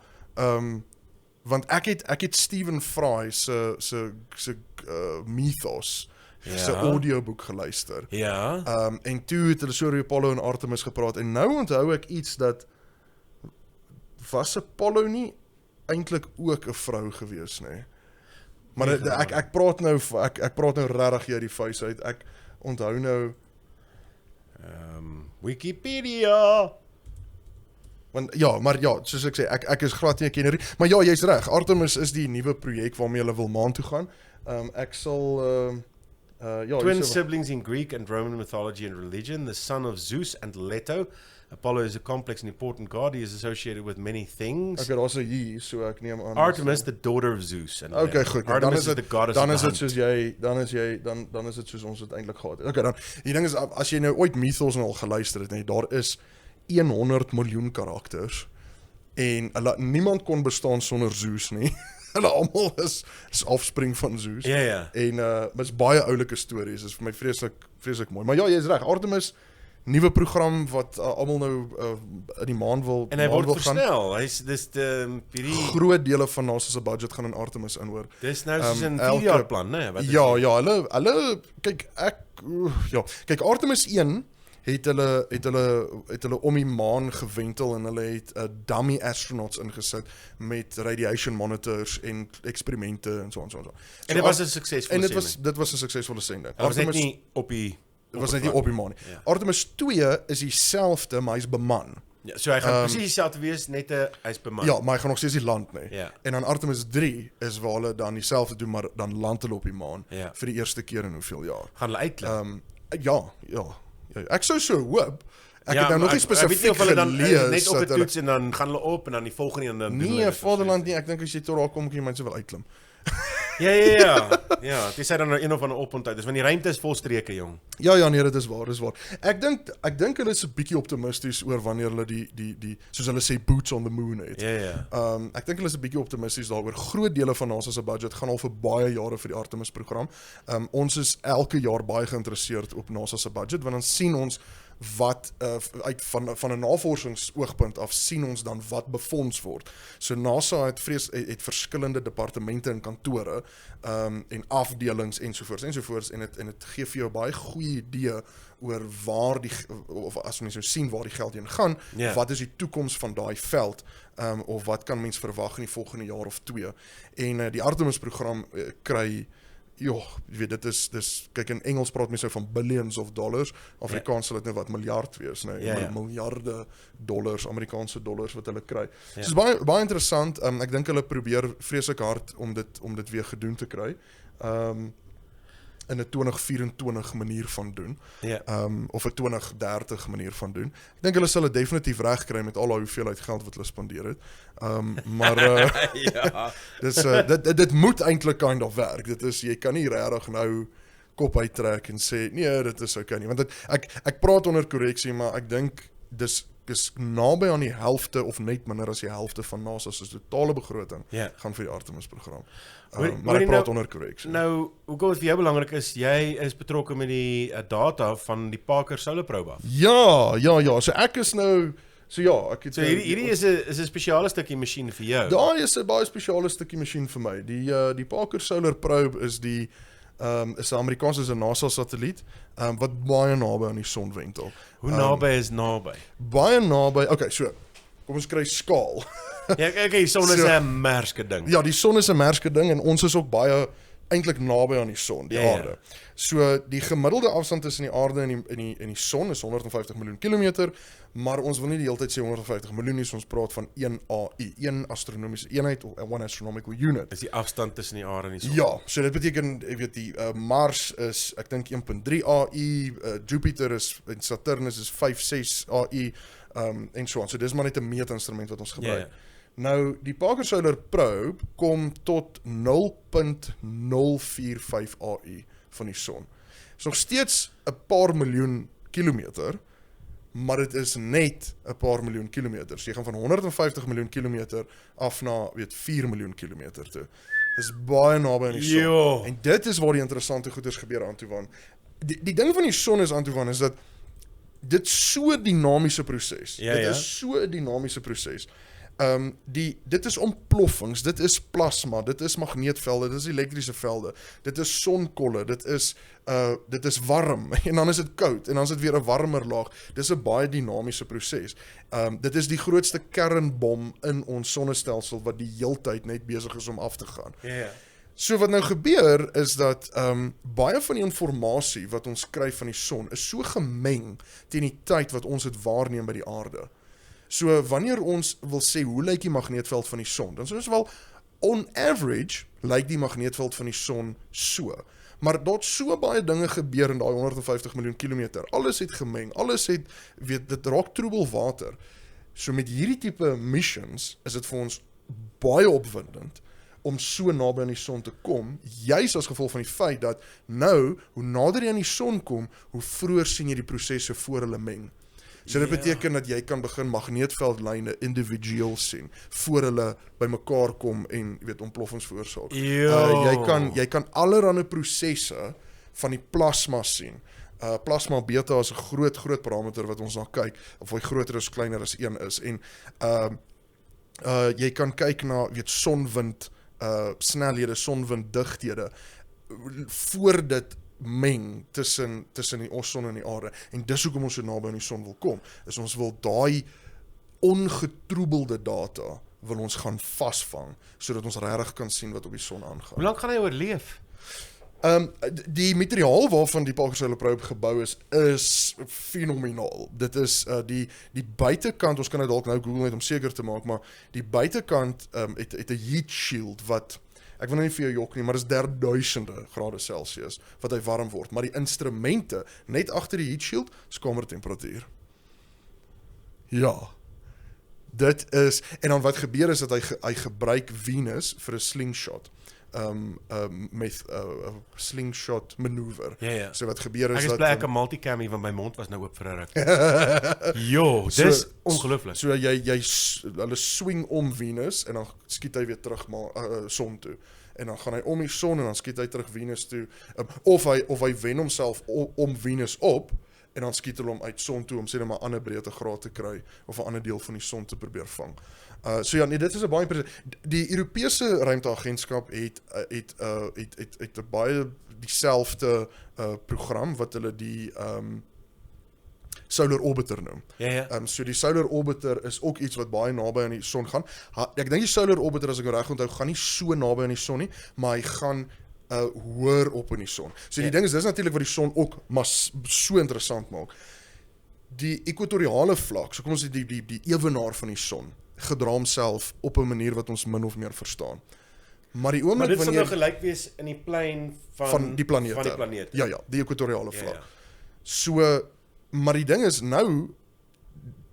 Want ek het Stephen Fry se Mythos se audioboek geluister. Ja. En toe het hulle so oor Apollo en Artemis gepraat en nou onthou ek iets dat was Apollo nie eintlik ook 'n vrou gewees nie. Maar ek praat nou regtig hier die vuis uit. Ek onthou nou Wikipedia. Want soos ek sê, ek is glad nie 'n kenner nie, maar jy's reg. Artemis is die nuwe projek waarmee hulle wil maan toe gaan. Ek sal twin siblings in Greek and Roman mythology and religion, the son of Zeus and Leto. Apollo is a complex and important god. He is associated with many things. Okay, daar's 'n hier, so ek neem aan. Artemis, the daughter of Zeus. And okay, goed. Artemis is the goddess of the hunt. Dan is dit soos ons dit eintlik gehad het. Okay, dan die ding is, as jy nou ooit Mythos al geluister het, nee, daar is 100 miljoen karakters en niemand kon bestaan sonder Zeus nie. Hulle almal is afspring van Zeus. Ja. En is baie oulike stories. Is vir my vreeslik mooi. Maar jy's reg. Artemis, nuwe program wat almal nou in die maan wil en hy word versnel. Dis die groot dele van NASA se budget gaan in Artemis in hoor. Dis nou soos 'n 4-jaar plan, né? Hulle kyk Artemis 1 het hulle om die maan gewentel en hulle het dummy astronauts ingesit met radiation monitors en eksperimente en so. En dit was 'n suksesvolle sending. Dit was 'n suksesvolle sending. Artemis net nie op die maan nie. Ja. Artemis 2 is dieselfde, maar hy's beman. Ja, so hy gaan presies dieselfde wees, net hy's beman. Ja, maar hy gaan nog steeds die land nie. Ja. En dan Artemis 3 is waar hulle dan dieselfde doen, maar dan land hulle op die maan vir die eerste keer in hoeveel jaar. Gaan hulle uitklim? Ja. Ek sou so hoop. Ek het nou nog nie spesifiek gelees dan net op 'n toets en dan gaan hulle op en dan die volgende en dan nee, Vaderland nie. Ek dink as jy tot daar kom, kan jy mense wel uitklim. Ja, dis dan een of ander oponthoud. Dis want die ruimte is vol streke, jong. Ja, nee, dit is waar. Ek dink hulle is 'n bietjie optimisties oor wanneer hulle die soos hulle sê boots on the moon het. Ja. Ek dink hulle is 'n bietjie optimisties daaroor. Groot dele van NASA se budget gaan al vir baie jare vir die Artemis program. Ons is elke jaar baie geïnteresseerd op NASA se budget want dan sien ons wat uit van 'n navorsingsoogpunt af sien ons dan wat befonds word. So NASA het verskillende departemente en kantore en afdelings ensovoorts en dit gee vir jou baie goeie idee oor waar of as mens nou sien waar die geld heen gaan, wat is die toekoms van daai veld of wat kan mens verwag in die volgende jaar of 2. En die Artemis program kry jy weet dis kyk in Engels praat mense van billions of dollars. Afrikaans sal dit nou wat miljard wees, miljarde dollars, Amerikaanse dollars wat hulle kry. So dis baie interessant. Ek dink hulle probeer vreeslik hard om dit weer gedoen te kry. In 'n 2024 manier van doen. Of 'n 2030 manier van doen. Ek dink hulle sal dit definitief reg kry met al daai hoeveelheid geld wat hulle spandeer het. Maar dit moet eintlik kind of werk. Dit is jy kan nie regtig nou kop uittrek en sê nee, dit is okay nie. Want ek praat onder korreksie, maar ek dink dis naby aan die helfte of net minder as die helfte van NASA se totale begroting gaan vir die Artemis program. Maar ek praat onder korreksie. Nou, hoekom dit vir jou belangrik is, jy is betrokke met die data van die Parker Solar Probe. Ja, so ek is nou ek het hierdie is 'n spesiale stukkie masjien vir jou. Daai is 'n baie spesiale stukkie masjien vir my. Die Parker Solar Probe is is 'n Amerikaanse NASA satelliet wat baie naby aan die son wentel. Hoe naby is naby? Baie naby. Okay, so kom ons kry skaal. Ja, okay, son is 'n merske ding. Ja, die son is 'n merske ding en ons is ook baie eintlik naby aan die son, die aarde. So die gemiddelde afstand tussen die aarde en die son is 150 miljoen kilometer, maar ons wil nie die hele tyd sê 150 miljoen nie, ons praat van 1 AU, 1 astronomiese eenheid of 1 astronomical unit. Dis die afstand tussen die aarde en die son. Ja, so dit beteken, jy weet die Mars is ek dink 1.3 AU, Jupiter en Saturnus is 5-6 AU en so aan. So dis maar net 'n meetinstrument wat ons gebruik. Nou, die Parker Solar Probe kom tot 0.045 AU van die son. Is nog steeds 'n paar miljoen kilometer, maar dit is net 'n paar miljoen kilometer. So jy gaan van 150 miljoen kilometer af na 4 miljoen kilometer toe. Dis baie naby aan die son. Jo. En dit is waar die interessante goeders gebeur aan toe van. Die ding van die son is aan toe van is dat dit so 'n dinamiese proses. Dit is so 'n dinamiese proses. Dit is ontploffings, dit is plasma, dit is magneetvelde, dit is elektriese velde, dit is sonkolle, dit is warm en dan is dit koud en dan is dit weer 'n warmer laag. Dis 'n baie dinamiese proses. Dit is die grootste kernbom in ons sonnestelsel wat die heeltyd net besig is om af te gaan. So wat nou gebeur is dat baie van die inligting wat ons kry van die son is so gemeng teen die tyd wat ons dit waarneem by die aarde. So wanneer ons wil sê hoe lyk die magneetveld van die son, dan sê ons wel on average lyk die magneetveld van die son so. Maar daar't so baie dinge gebeur in daai 150 miljoen kilometer. Alles het gemeng, alles het dit raak troebel water. So met hierdie tipe missions is dit vir ons baie opwindend om so naby aan die son te kom, juis as gevolg van die feit dat nou hoe nader jy aan die son kom, hoe vroeër sien jy die prosesse voor hulle meng. So dit beteken dat jy kan begin magneetveldlyne individueel sien voor hulle bymekaar kom en ontploffings veroorsaak. Jy kan allerlei prosesse van die plasma sien. Plasma beta is 'n groot parameter wat ons na kyk, of hy groter is kleiner as 1 is en jy kan kyk na sonwind snelhede, sonwinddigthede voor dit meng tussen die son en die aarde. En dis hoekom ons so naby aan die son wil kom. Is ons wil daai ongetroebelde data wil ons gaan vasvang sodat ons regtig kan sien wat op die son aangaan. Hoe lank gaan hy oorleef? Die materiaal waarvan die Parker Solar Probe gebou is fenomenaal. Dit is die buitekant, ons kan dit dalk nou Google net om seker te maak, maar die buitekant het 'n heat shield wat ek wil nou nie vir jou jok nie, maar dis 3000 grade Celsius wat hy warm word, maar die instrumente net agter die heat shield is kamertemperatuur. Ja. Dit is en dan wat gebeur is dat hy gebruik Venus vir 'n slingshot. Met slingshot maneuver. So wat gebeur is dat ek is 'n multicam hier want my mond was nou oop vir 'n ruk. Jo, dis ongelooflik. So hulle swing om Venus en dan skiet hy weer terug son toe. En dan gaan hy om die son en dan skiet hy terug Venus toe. Of hy wen homself om Venus op en dan skiet hulle hom uit son toe om sê net maar 'n ander breedtegraad te kry of 'n ander deel van die son te probeer vang. So ja, nee, dit is 'n baie die Europese ruimteagentskap het 'n baie dieselfde program wat hulle die Solar Orbiter noem. Ja. So die Solar Orbiter is ook iets wat baie naby aan die son gaan. Ek dink die Solar Orbiter, as ek reg onthou, gaan nie so naby aan die son nie, maar hy gaan hoër op in die son. So die ding is, dis natuurlik wat die son ook maar so interessant maak. Die ekwatoriale vlak, so kom ons sê die ewenaar van die son, gedra homself op 'n manier wat ons min of meer verstaan. Maar die oomblik dit sal wanneer nou gelyk wees in die plein van die planete. Ja, die ekwatoriale vlak. Ja. So, maar die ding is nou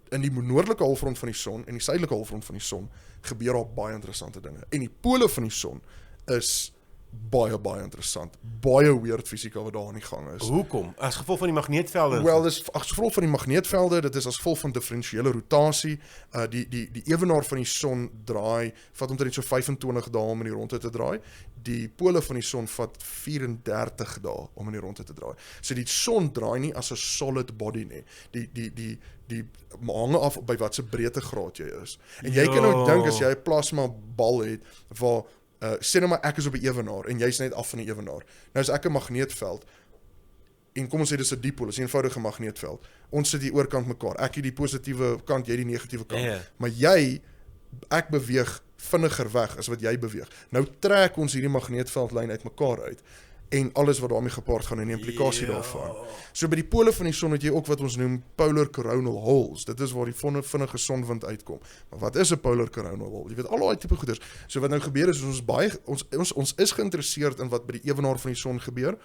in die noordelike halfrond van die son en die suidelike halfrond van die son gebeur daar baie interessante dinge. En die pole van die son is baie interessant. Baie weird fisika wat daar aan die gang is. Hoekom? As gevolg van die magneetvelde? Wel, dis as gevolg van die magneetvelde, dit is as gevolg van diferensiële rotasie. Die ewenaar van die son draai, vat omtrent so 25 dae om in die rondte te draai. Die pole van die son vat 34 dae om in die rondte te draai. So die son draai nie as 'n solid body nie. Die hang af by watse breedtegraad jy is. En jy kan nou dink as jy 'n plasma bal het waar sê nou maar ek is op 'n ewenaar en jy's net af van die ewenaar. Nou is ek 'n magneetveld en kom ons sê dis 'n dipool, dis 'n eenvoudige magneetveld. Ons sit hier oorkant mekaar. Ek het die positiewe kant, jy die negatiewe kant. Maar ek beweeg vinniger weg as wat jy beweeg. Nou trek ons hierdie magneetveldlyn uit mekaar uit en alles wat daarmee gepaard gaan en die implikasie daarvan. So by die pole van die son het jy ook wat ons noem polar coronal holes. Dit is waar die vinnige sonwind uitkom. Maar wat is 'n polar coronal hole? Jy weet al daai tipe goeders. So wat nou gebeur is ons is geïnteresseerd in wat by die ewenaar van die son gebeur,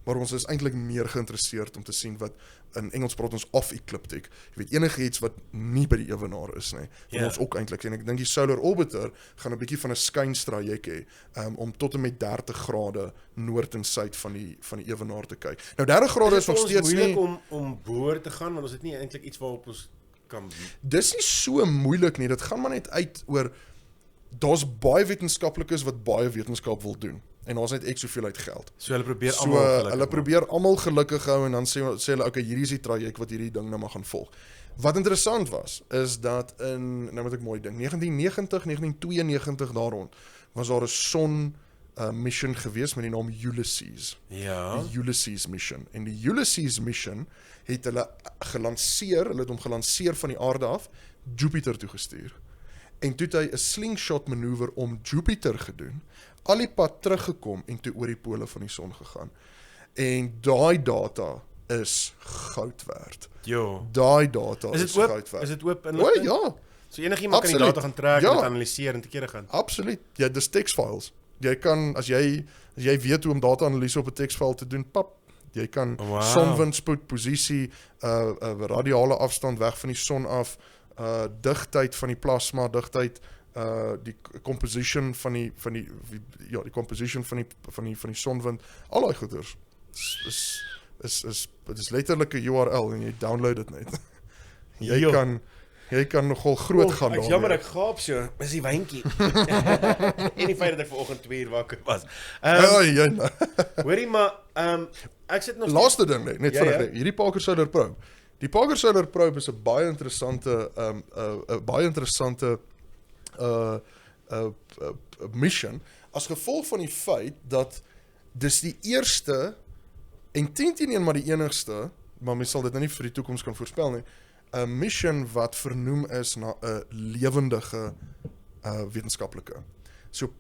maar ons is eintlik meer geïnteresseerd om te sien wat in Engels praat ons off-ecliptic. Jy weet enige iets wat nie by die ewenaar is nie. Wat ons ook eintlik sien. Ek dink die Solar Orbiter gaan 'n bietjie van 'n skynstrajek hê om tot en met 30 grade noord en suid van die ewenaar te kyk. Nou 30 grade is nog steeds nie moeilik om boor te gaan, want ons het nie eintlik iets waarop ons kan. Dis nie so moeilik nie. Dit gaan maar net uit oor daar's baie wetenskaplikes wat baie wetenskap wil doen. En daar's net ek soveel uit geld. So hulle probeer almal gelukkig. Hulle probeer almal gelukkig hou en dan sê hulle okay, hierdie is die traject wat hierdie ding nou maar gaan volg. Wat interessant was is dat in nou moet ek mooi dink, 1990, 1992 daar rond was daar 'n son mission gewees met die naam Ulysses. Ja. Die Ulysses mission. En die Ulysses mission het hulle het hom gelanseer van die aarde af Jupiter toe gestuur. En toe het hy 'n slingshot manoeuvre om Jupiter gedoen, al die pad teruggekom en toe oor die pole van die son gegaan. En daai data is goud werd. Daai data is goud werd. Is dit oop inligting? Ja. So enigiemand kan die data gaan trek en dit analiseer en te kere gaan. Absoluut. Ja, dis teksfiles. Jy kan as jy weet hoe om data-analise op 'n teksfile te doen, jy kan sonwindspoed, posisie, radiale afstand weg van die son af, digtheid van die plasma, digtheid, die composition van die composition van die sonwind, al daai goeders is letterlik 'n URL en jy download dit net. Jy kan nogal groot gaan daarmee. Ek jammer ek gaap so, is die wyntjie. En die feit dat ek vanoggend 2 uur wakker was. Hoorie maar, ek sit nog laaste ding net vinnig, hierdie Parker Solar Probe. Die Parker Solar Probe is 'n baie interessante mission as gevolg van die feit dat dis die eerste en teen maar die enigste, maar mens sal dit nou nie vir die toekoms kan voorspel nie, 'n mission wat vernoem is na 'n lewendige wetenskaplike. So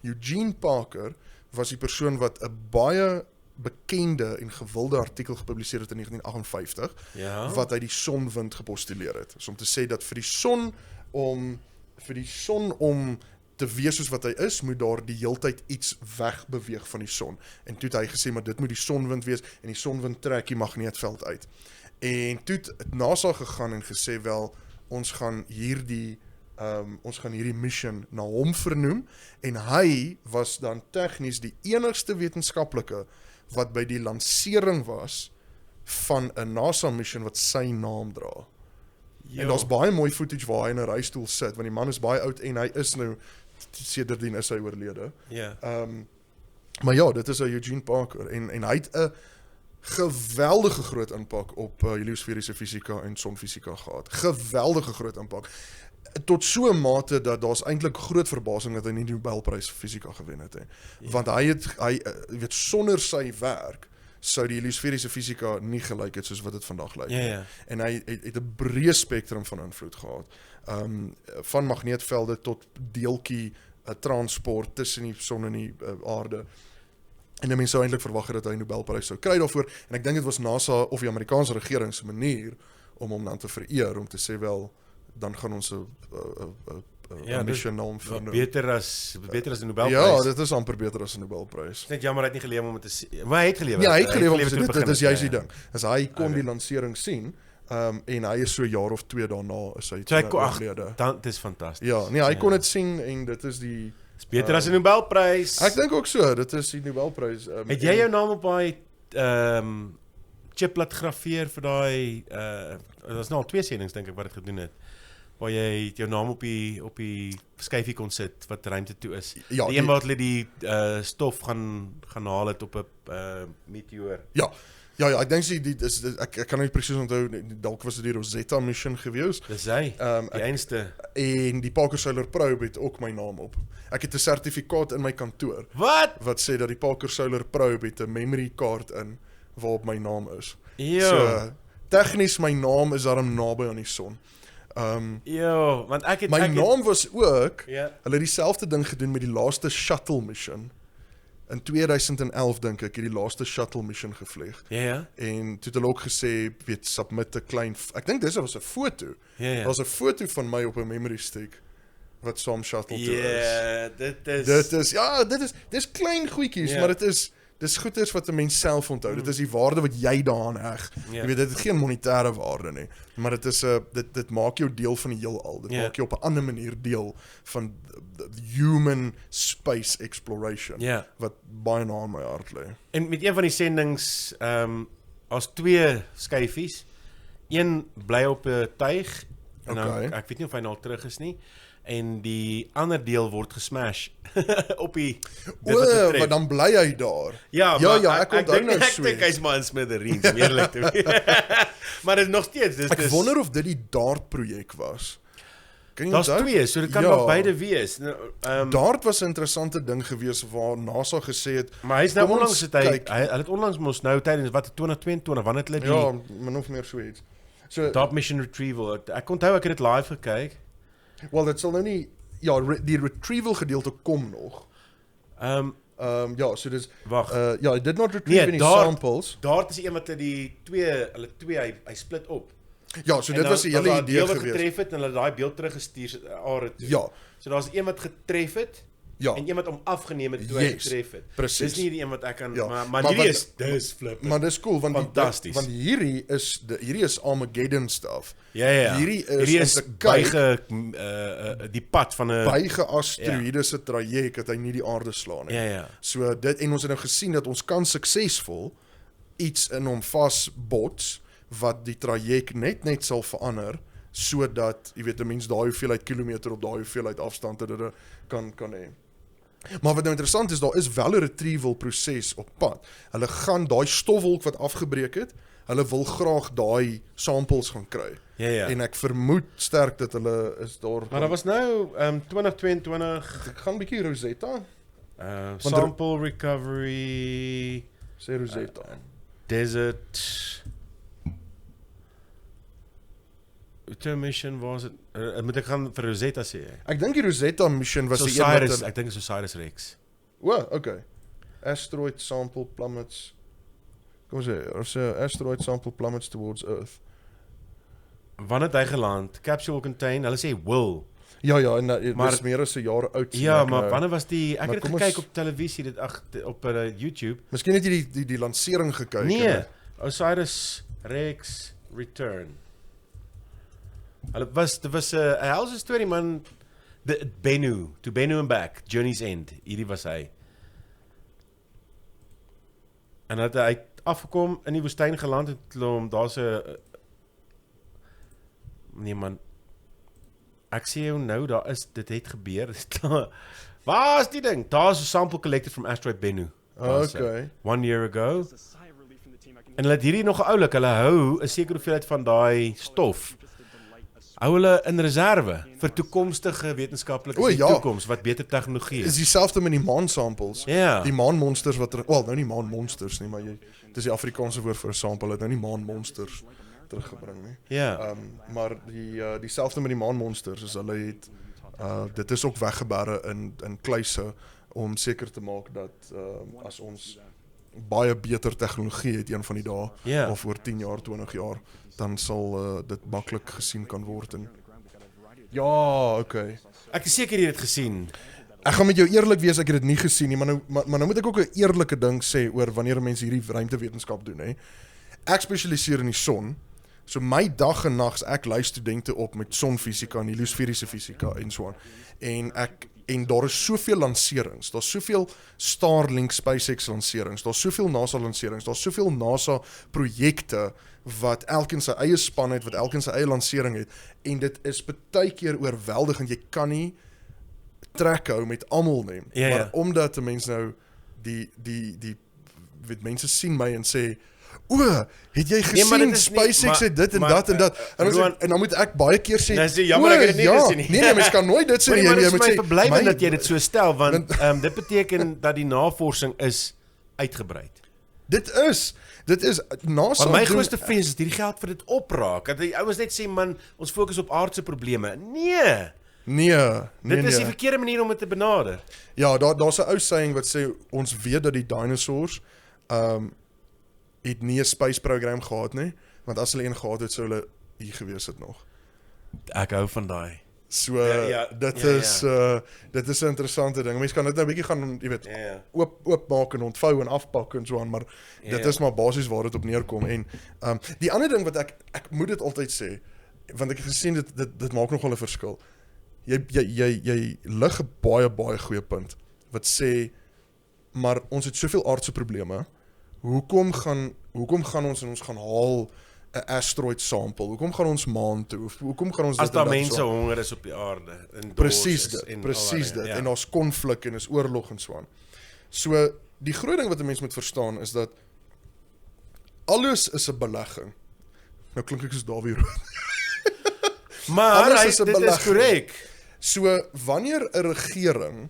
Eugene Parker was die persoon wat 'n baie bekende en gewilde artikel gepubliseer het in 1958 wat hy die sonwind gepostuleer het. So om te sê dat vir die son om te wees soos wat hy is, moet daar die heeltyd iets wegbeweeg van die son. En toe het hy gesê maar dit moet die sonwind wees en die sonwind trek die magneetveld uit. En toe het NASA gegaan en gesê wel ons gaan hierdie mission na hom vernoem en hy was dan tegnies die enigste wetenskaplike wat by die lansering was van 'n NASA mission wat sy naam dra. En daar's baie mooi footage waar hy in 'n reistool sit want die man is baie oud en hy is nou sedertdien is hy oorlede. Maar ja, dit is Eugene Parker en hy het geweldige groot impak op heliosferiese fisika en sonfisika gehad. Geweldige groot impak. Tot so 'n mate dat daar's eintlik groot verbasing dat hy nie die Nobelprys vir fisika gewen het nie. Want hy weet sonder sy werk sou die heliosferiese fisika nie gelyk het soos wat dit vandag lyk nie. En hy het 'n breë spektrum van invloed gehad. Van magneetvelde tot deeltjie transport tussen die son en die aarde. En mense sou eintlik verwag het dat hy 'n Nobelprys sou kry daarvoor, en ek dink dit was NASA of die Amerikaanse regering se manier om hom dan te vereer, om te sê wel, dan gaan ons 'n mission naam vir beter as 'n Nobelprys. Ja, dit is amper beter as 'n Nobelprys. Net jammer hy het nie geleef om dit te sien. Maar hy het geleef. Ja, hy het geleef, dit is juist die ding. As hy kon die lansering sien, en hy is so 'n jaar of 2 daarna is hy oorlede. Dit is fantasties. Ja, nee, hy kon dit sien en dit is die is beter as 'n Nobelprys. Ek dink ook so, dit is die Nobelprys. Het jy jou naam op daai chip laat grafeer vir daai dit was nou al 2 sendings dink ek wat dit gedoen het. Waar jy jou naam op die skyfie kon sit wat ruimte toe is. Ja, die een wat hulle die stof gaan haal het op 'n meteoor. Ja, ek dink ek kan nie presies onthou, dalk was dit die Rosetta mission gewees. Dis hy, die einste. En die Parker Solar Probe het ook my naam op. Ek het 'n sertifikaat in my kantoor. Wat sê dat die Parker Solar Probe het 'n memory card in waarop my naam is. Jo. So tegnies my naam is daarom naby aan die son. Want ek het my naam was ook, hulle het dieselfde ding gedoen met die laaste shuttle mission. In 2011 dink ek, het die laaste shuttle mission gevlieg. En toe het hulle ook gesê, weet, submit 'n klein, ek dink dis was 'n foto. Daar's 'n foto van my op 'n memory stick wat saam shuttle toe is. Dis klein goedjies, maar dis goeders wat 'n mens self onthou. Dit is die waarde wat jy daaraan heg. Jy weet, dit het geen monetêre waarde nie, maar dit is dit maak jou deel van die heelal. Dit maak jou op 'n ander manier deel van human space exploration, wat baie na my hart lê. En met een van die sendings, as 2 skyfies, een bly op 'n tuig, en ek weet nie of hy nou terug is nie, en die ander deel word gesmash op die maar dan bly hy daar. Ek dink hy's maar in smithereens, om eerlik te wees. Maar dit is nog steeds. Ek wonder of dit die DART projek was. Daar's 2, so dit kan maar beide wees. DART was 'n interessante ding gewees waar NASA gesê het, maar hy's nou onlangs hy het onlangs mos nou tydens wat 2022, wanneer het hulle die min of meer so iets. DART mission retrieval. Ek onthou ek het dit live gekyk. Wel, dit sal nou nie, die retrieval gedeelte kom nog. So dis it did not retrieve any samples. Daar is een wat die twee hy split op. So dit was die hele idee gewees. Getref het en hulle daai beeld teruggestuur aarde toe. So daar's een wat getref het. En een wat om afgeneem het toe hy getref het. Dis nie die een wat ek kan maar hierdie is dis flip. Maar dis cool want fantasties. Want hierdie is Armageddon stuff. Hierdie is die pad van 'n buige asteroïde se traject dat hy nie die aarde slaan nie. So dit, en ons het nou gesien dat ons kan suksesvol iets in hom vasbots wat die traject net sal verander, sodat jy weet 'n mens daai hoeveelheid kilometer op daai hoeveelheid afstand dat dit kan hê. Maar wat nou interessant is, daar is wel 'n retrieval proses op pad. Hulle gaan daai stofwolk wat afgebreek het, hulle wil graag daai samples gaan kry. En ek vermoed sterk dat hulle is daar. Maar daar was nou 2022, ek gaan 'n bietjie Rosetta. Sample recovery, sê Rosetta. Desert mission was dit. Moet ek gaan vir Rosetta sê? Ek dink die Rosetta mission was die een wat ek dink is Osiris Rex. Okay. Asteroid sample plummets. Kom ons sê, ons asteroid sample plummets towards Earth. Wanneer het hy geland? Capsule contain, hulle sê will. En dit is meer as 'n jaar oud. Maar wanneer was die ek het gekyk op televisie dit op YouTube. Miskien het jy die lansering gekyk. Nee, Osiris Rex return. Dit was 'n helse storie man. Bennu and back, Journey's End. Hierdie was hy. En hy afgekom in die woestyn geland en daar's 'n nee man. Ek sê jou nou, dit het gebeur. Waar is die ding? Daar's 'n sample collected from asteroid Bennu. Okay. 1 year ago. En hulle het hierdie nog oulik, hulle hou 'n sekere hoeveelheid van daai stof. Hou hulle in reserve vir toekomstige wetenskaplike toekoms wat beter tegnologie is dieselfde met die maansamples. Ja. Die maanmonsters wat nou nie maanmonsters nie, maar dis die Afrikaanse woord vir 'n sample, het nou nie maanmonsters teruggebring nie. Ja. Maar dieselfde met die maanmonsters, is hulle het dit is ook weggebere in kluise om seker te maak dat as ons baie beter tegnologie het een van die dae of oor 10 jaar, 20 jaar, dan sal dit maklik gesien kan word en ja, okay. Ek is seker jy het dit gesien. Ek gaan met jou eerlik wees, ek het dit nie gesien nie, maar nou moet ek ook 'n eerlike ding sê oor wanneer mense hierdie ruimtewetenskap doen, hè. Ek spesialiseer in die son. So my dag en nags ek lei studente op met sonfisika en heliosferiese fisika en so aan. En daar is soveel lanserings, daar's soveel Starlink SpaceX lanserings, daar's soveel NASA lanserings, daar's soveel NASA projekte wat elkeen sy eie span het, wat elkeen sy eie lansering het, en dit is baie keer oorweldigend. Jy kan nie trek hou met almal nie. Ja. Maar omdat 'n mens nou die weet mense sien my en sê, het jy gesien SpaceX het dit en dat en dat. En dan moet ek baie keer sê, jammer ek het dit nie gesien nie. Nee, mens kan nooit dit sê nie. Jy moet sê, verblywend dat jy dit so stel, want dit beteken dat die navorsing is uitgebrei. Dit is NASA. Maar my grootste vrees is hierdie geld vir dit opraak. Dat die ouens net sê, man, ons fokus op aardse probleme. Nee. Dit is die verkeerde manier om dit te benader. Ja, daar's 'n ou saying wat sê ons weet dat die dinosaurs het nie 'n space program gehad nie, want as hulle een gehad het, sou hulle hier gewees het nog. Ek hou van daai. So dit is 'n interessante ding. Mense kan dit nou 'n bietjie gaan, jy weet, oopmaak en ontvou en afpak en so aan, maar dit is maar basies waar dit op neerkom. En die ander ding wat ek moet dit altyd sê, want ek het gesien dit maak nogal 'n verskil. Jy lig 'n baie goeie punt wat sê, maar ons het soveel aardse probleme. Hoekom gaan ons gaan haal 'n asteroid sample? Hoekom gaan ons maan toe? Hoekom gaan ons as daar mense honger is op die aarde en presies dit. En daar's konflik en is oorlog en so aan. So die groot ding wat 'n mens moet verstaan is dat alles is 'n belegging. Nou klink ek soos Dawie Rood. Maar dit is korrek. So wanneer 'n regering,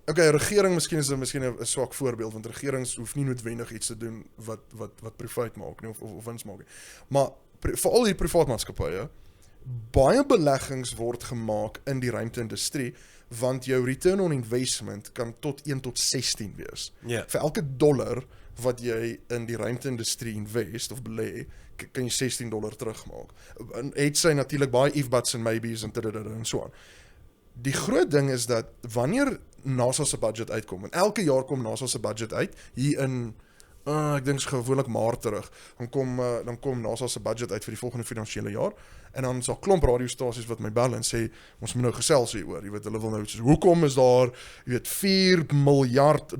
okay, 'n regering miskien is 'n swak voorbeeld, want regerings hoef nie noodwendig iets te doen wat profit maak nie of wins maak nie. Maar veral die privaat maatskappye, baie beleggings word gemaak in die ruimte-industrie, want jou return on investment kan tot 1 tot 16 wees. Vir elke dollar wat jy in die ruimte-industrie invest of belê, kan jy $16 terugmaak. Het sy natuurlik baie if buts en maybes en so aan. Die groot ding is dat wanneer NASA se budget uitkom, en elke jaar kom NASA se budget uit, hier in, ek dink gewoonlik Maart terug, dan kom NASA se budget uit vir die volgende finansiële jaar, en dan is daar klomp radiostasies wat my bel en sê, ons moet nou gesels hieroor, jy weet, hulle wil nou soos, hoekom is daar, jy weet, $4 miljard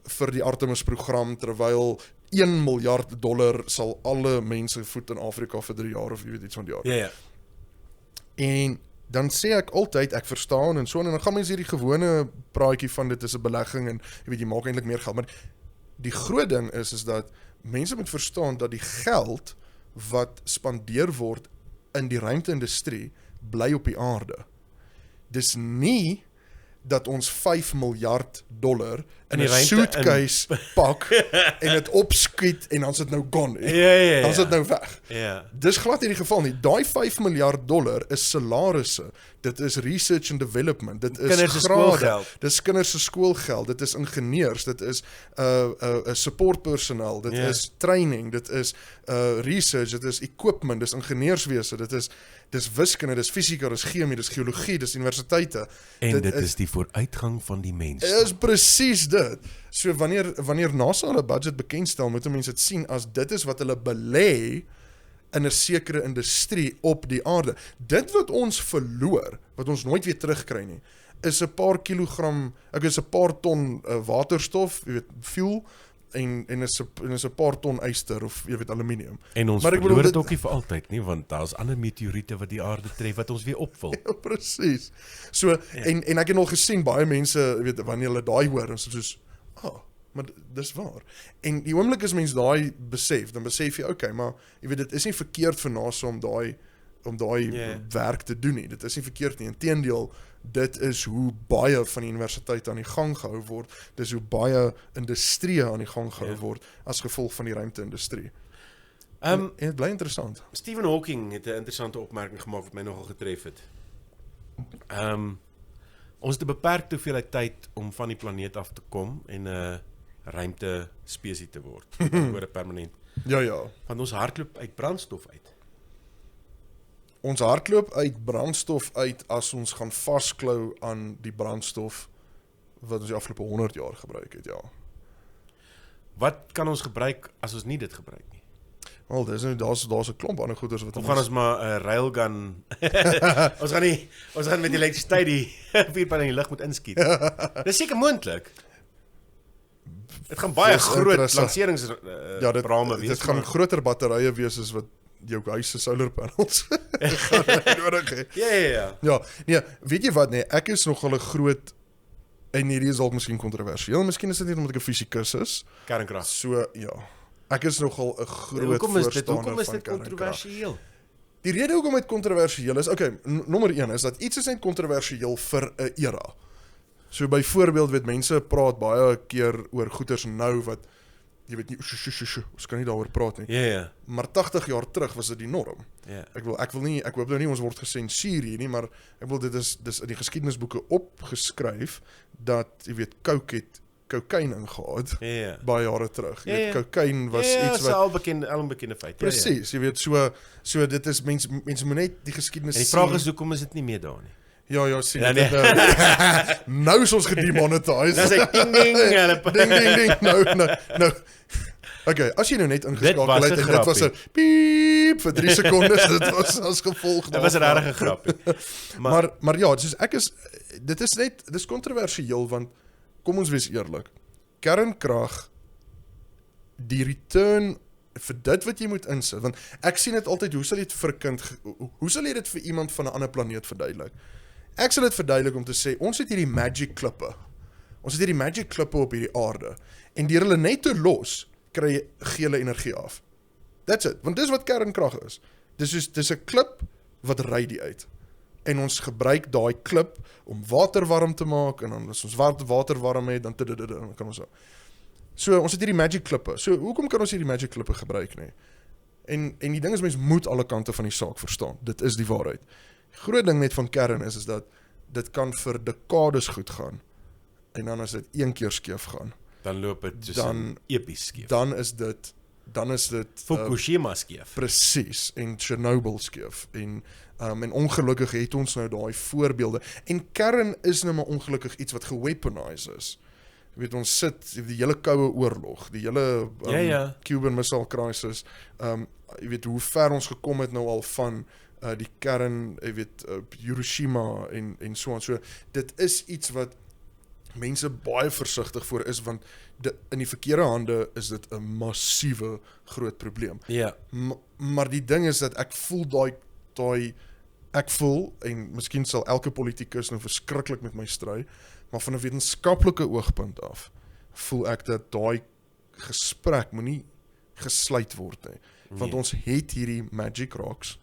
vir die Artemis program, terwyl $1 miljard sal alle mense voed in Afrika vir 3 jaar, of jy weet iets van die jaar. Ja. En dan sê ek altyd, ek verstaan en so, en dan gaan mense hierdie gewone praatjie van dit is 'n belegging en jy weet jy maak eintlik meer geld, maar die groot ding is dat mense moet verstaan dat die geld wat spandeer word in die ruimte-industrie bly op die aarde. Dis nie dat ons $5 miljard in 'n suitcase pak en dit opskiet en dan is dit nou gone. Dan is dit nou weg. Dis glad nie die geval nie. Daai $5 miljard is salarisse. Dit is research and development. Dit is grade. Dit is kinders se skoolgeld. Dit is ingenieurs. Dit is support personnel. Dit is training. Dit is research. Dit is equipment. Dit is ingenieurswese. Dis wiskunde, dis fisika, dis chemie, dis geologie, dis universiteite. En dit is die vooruitgang van die mens. Is presies dit. So wanneer NASA hulle budget bekendstel, moet mense dit sien as dit is wat hulle belê in 'n sekere industrie op die aarde. Dit wat ons verloor, wat ons nooit weer terugkry nie, is 'n paar kilogram, is 'n paar ton waterstof, jy weet, fuel, en is 'n paar ton yster of jy weet aluminium. En ons verloor dit ook nie vir altyd nie, want daar's ander meteoriete wat die aarde tref wat ons weer opvul. Ja, presies. So en ek het al gesien baie mense, weet wanneer hulle daai hoor, en soos, Maar dis waar. En die oomblik as mens daai besef, dan besef jy, okay, maar jy weet dit is nie verkeerd vir NASA om daai werk te doen nie. Dit is nie verkeerd nie. Inteendeel, dit is hoe baie van die universiteit aan die gang gehou word. Dis hoe baie industrie aan die gang gehou word as gevolg van die ruimte-industrie. En dit bly interessant. Stephen Hawking het 'n interessante opmerking gemaak wat my nogal getref het. Ons het 'n beperkte hoeveelheid tyd om van die planeet af te kom en 'n ruimte spesie te word. Oor permanent. Ja. Want ons hardloop uit brandstof uit. Ons hardloop uit brandstof uit as ons gaan vasklou aan die brandstof wat ons die afgelope 100 jaar gebruik het, ja. Wat kan ons gebruik as ons nie dit gebruik nie? Wel, daar's 'n klomp ander goeders wat Of gaan ons maar 'n railgun ons gaan met elektrisiteit die vuurpyl in die lug moet inskiet. Dis seker moontlik. Dit gaan baie groot lanseringsrame wees. Dit gaan groter batterye wees as wat jou huis se solar panels nodig het. Ja. Ja, nee, weet jy wat nee, ek is nogal 'n groot en hierdie is dalk miskien kontroversieel, miskien is dit net omdat ek 'n fisikus is. Kernkrag. So ja. Ek is nogal 'n groot voorstander van kernkrag. Hoekom is dit kontroversieel? Die rede hoekom dit kontroversieel is, okay, nommer 1 is dat iets is net kontroversieel vir 'n era. So byvoorbeeld weet mense praat baie keer oor goeters nou wat jy weet nie ons kan nie daaroor praat nie. Ja. Maar 80 jaar terug was dit die norm. Ja. Ek hoop nou nie ons word gesensuur hier nie, maar ek wil dit is in die geskiedenisboeke opgeskryf dat jy weet coke het kokain ingehaat baie jare terug. Jy weet kokain was iets wat al 'n bekende feit. Presies, jy weet so dit is mense moet net die geskiedenis sien. En die vraag is hoekom is dit nie meer daar nie? Ja, sien dit. Nou is ons gedemonetiseer. Dis 'n ding. Nou. Okay, as jy nou net ingeskakel het en dit was 'n piep vir 3 sekondes, dit was as gevolg daarvan. Dit was 'n regte grappie. Maar ja, dit is kontroversieel want kom ons wees eerlik. Kernkrag die return vir dit wat jy moet insit, want ek sien dit altyd, hoe sal jy dit vir iemand van 'n ander planeet verduidelik? Ek sal dit verduidelik om te sê, ons het hierdie magic klippe. Ons het hierdie magic klippe op hierdie aarde en deur hulle net te los, kry jy gele energie af. That's it, want dis wat kernkrag is. Dis 'n klip wat ry die uit. En ons gebruik daai klip om water warm te maak en dan as ons water warm het, dan kan ons So ons het hierdie magic klippe. So hoekom kan ons hierdie magic klippe gebruik nie? En die ding is mens moet alle kante van die saak verstaan. Dit is die waarheid. Die groot ding net van kern is dat dit kan vir dekades goed gaan. En dan as dit een keer skeef gaan, dan loop dit soos epies skeef. Dan is dit Fukushima skeef. Presies, en Chernobyl skeef. En ongelukkig het ons nou daai voorbeelde. En kern is nou maar ongelukkig iets wat geweaponise is. Jy weet, ons sit die hele koue oorlog, die hele Cuban Missile Crisis, jy weet hoe ver ons gekom het nou al van die kern, jy weet, Hiroshima en so aan. So dit is iets wat mense baie versigtig voor is, want in die verkeerde hande is dit 'n massiewe groot probleem. Ja. Maar die ding is dat ek voel en miskien sal elke politikus nou verskriklik met my stry, maar van 'n wetenskaplike oogpunt af voel ek dat daai gesprek moenie gesluit word nie, want ons het hierdie magic rocks.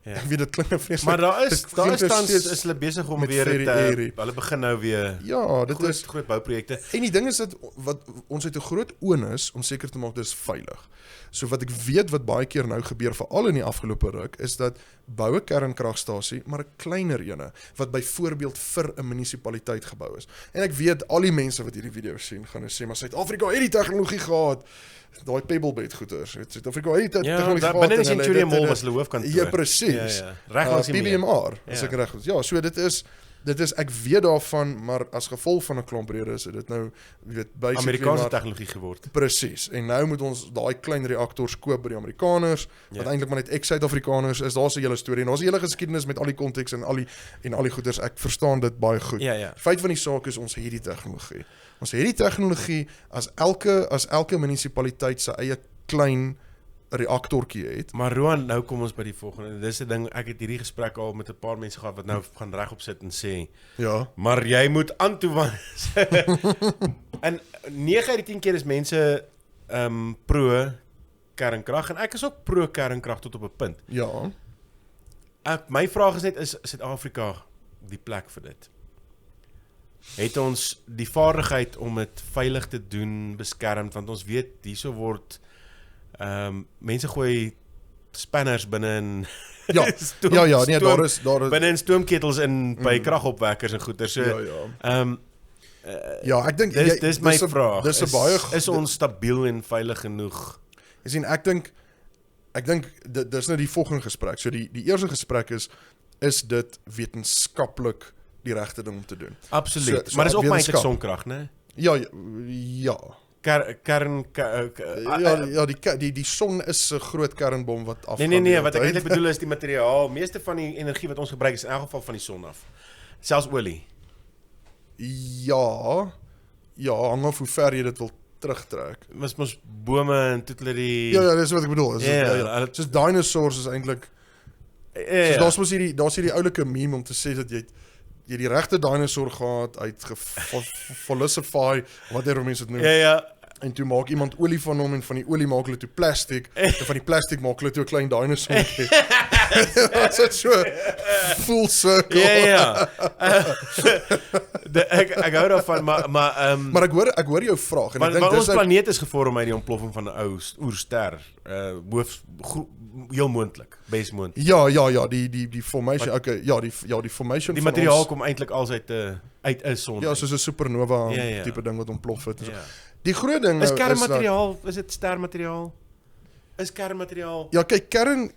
Ja. Ek weet dit klink nou vreeslik. Maar daar is tans hulle besig om weer hulle begin nou weer. Ja, dit is groot bouprojekte. En die ding is dat wat ons het 'n groot onus om seker te maak dis veilig. So wat ek weet wat baie keer nou gebeur veral in die afgelope ruk is dat bou 'n kernkragstasie, maar 'n kleiner ene wat byvoorbeeld vir 'n munisipaliteit gebou is. En ek weet al die mense wat hierdie video sien gaan sê maar Suid-Afrika het die tegnologie gehad. Daai Pebble Bed goeders. Suid-Afrika het die tegnologie gehad. Binne die Centurion Mall was hulle hoofkantoor. Ja, presies. Ja. Reg langs die BBMR, as ek reg is. Ja, so dit is ek weet daarvan, maar as gevolg van 'n klomp redes is dit nou, jy weet, basically Amerikaanse tegnologie geword. Presies. En nou moet ons daai klein reaktors koop by die Amerikaners, wat eintlik maar net ex-Suid-Afrikaners is. Daar's 'n hele storie en daar's 'n hele geskiedenis met al die konteks en al die goeders. Ek verstaan dit baie goed. Ja. Feit van die saak is ons het die tegnologie. Ons het die tegnologie as elke munisipaliteit se eie klein reaktortjie het. Maar Roan, nou kom ons by die volgende. Dis 'n ding, ek het hierdie gesprek al met 'n paar mense gehad wat nou gaan regop sit en sê, Ja. maar jy moet aantoe want en 9 uit die 10 keer is mense pro kernkrag en ek is ook pro kernkrag tot op 'n punt. Ja. My vraag is net, is Suid-Afrika die plek vir dit? Het ons die vaardigheid om dit veilig te doen, beskermd, want ons weet hierso word mense gooi spanners binne in Ja, nee, daar is binne in stoomketels in by kragopwekkers en goeder. So ja, ek dink dis my vraag. Is ons stabiel en veilig genoeg? Jy sien, ek dink dis nou die volgende gesprek. So die eerste gesprek is dit wetenskaplik die regte ding om te doen. Absoluut. So maar dis ook maar eintlik sonkrag, né? Ja. Die son is 'n groot kernbom wat afgaan. Nee, wat ek eintlik bedoel is die materiaal. Meeste van die energie wat ons gebruik is in elk geval van die son af. Selfs olie. Ja, hang af hoe ver jy dit wil terugtrek. Mos bome en toe hulle die Ja, dis wat ek bedoel. Soos dinosaurs is eintlik daar's hierdie oulike meme om te sê dat jy die regte dinosaur gehad uitgefossify, whatever mense dit noem. Ja. En toe maak iemand olie van hom en van die olie maak hulle toe plastic en van die plastic maak hulle toe 'n klein dinosaur. Dit is so full circle. Ja. Ek hou daarvan, maar ek hoor jou vraag en ek dink ons planeet is gevorm uit die ontploffing van 'n ou oerster, heel moontlik, bes moontlik. Ja, die formation, okay, die formation die materiaal kom eintlik altyd uit 'n son. Ja, soos 'n supernova tipe ding wat ontplof het. Ja. Die groot ding is kernmateriaal, is dit stermateriaal? Is kernmateriaal? Ja, kyk, Iran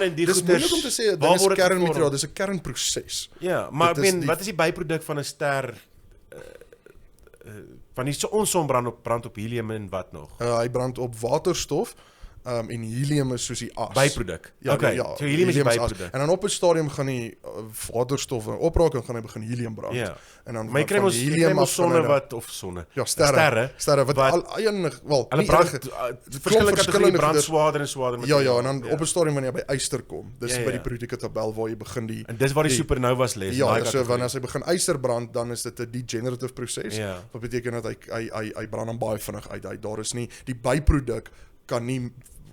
en die dis moeilik om te sê dit is kernmateriaal, dis 'n kernproses. Ja, maar ek meen, wat is die byproduk van 'n ster? Van die son brand op helium en wat nog? Hy brand op waterstof. En helium is soos die as. Byproduk. Okay, so helium is die byproduk. En dan op 'n stadium gaan die waterstof opraak en gaan hy begin helium brand. Ja. En dan maar jy kry ons sonne wat of sonne. Ja, sterre wat al hulle brand verskillende kategorieë brand swaarder en swaarder. Ja, en dan op 'n stadium wanneer jy by yster kom. Dis by die periodieke tabel waar jy begin die en dis waar die supernovas lê. Ja, so wanneer as hy begin yster brand, dan is dit 'n degenerative proses. Wat beteken dat hy brand dan baie vinnig uit. Daar is nie die byproduk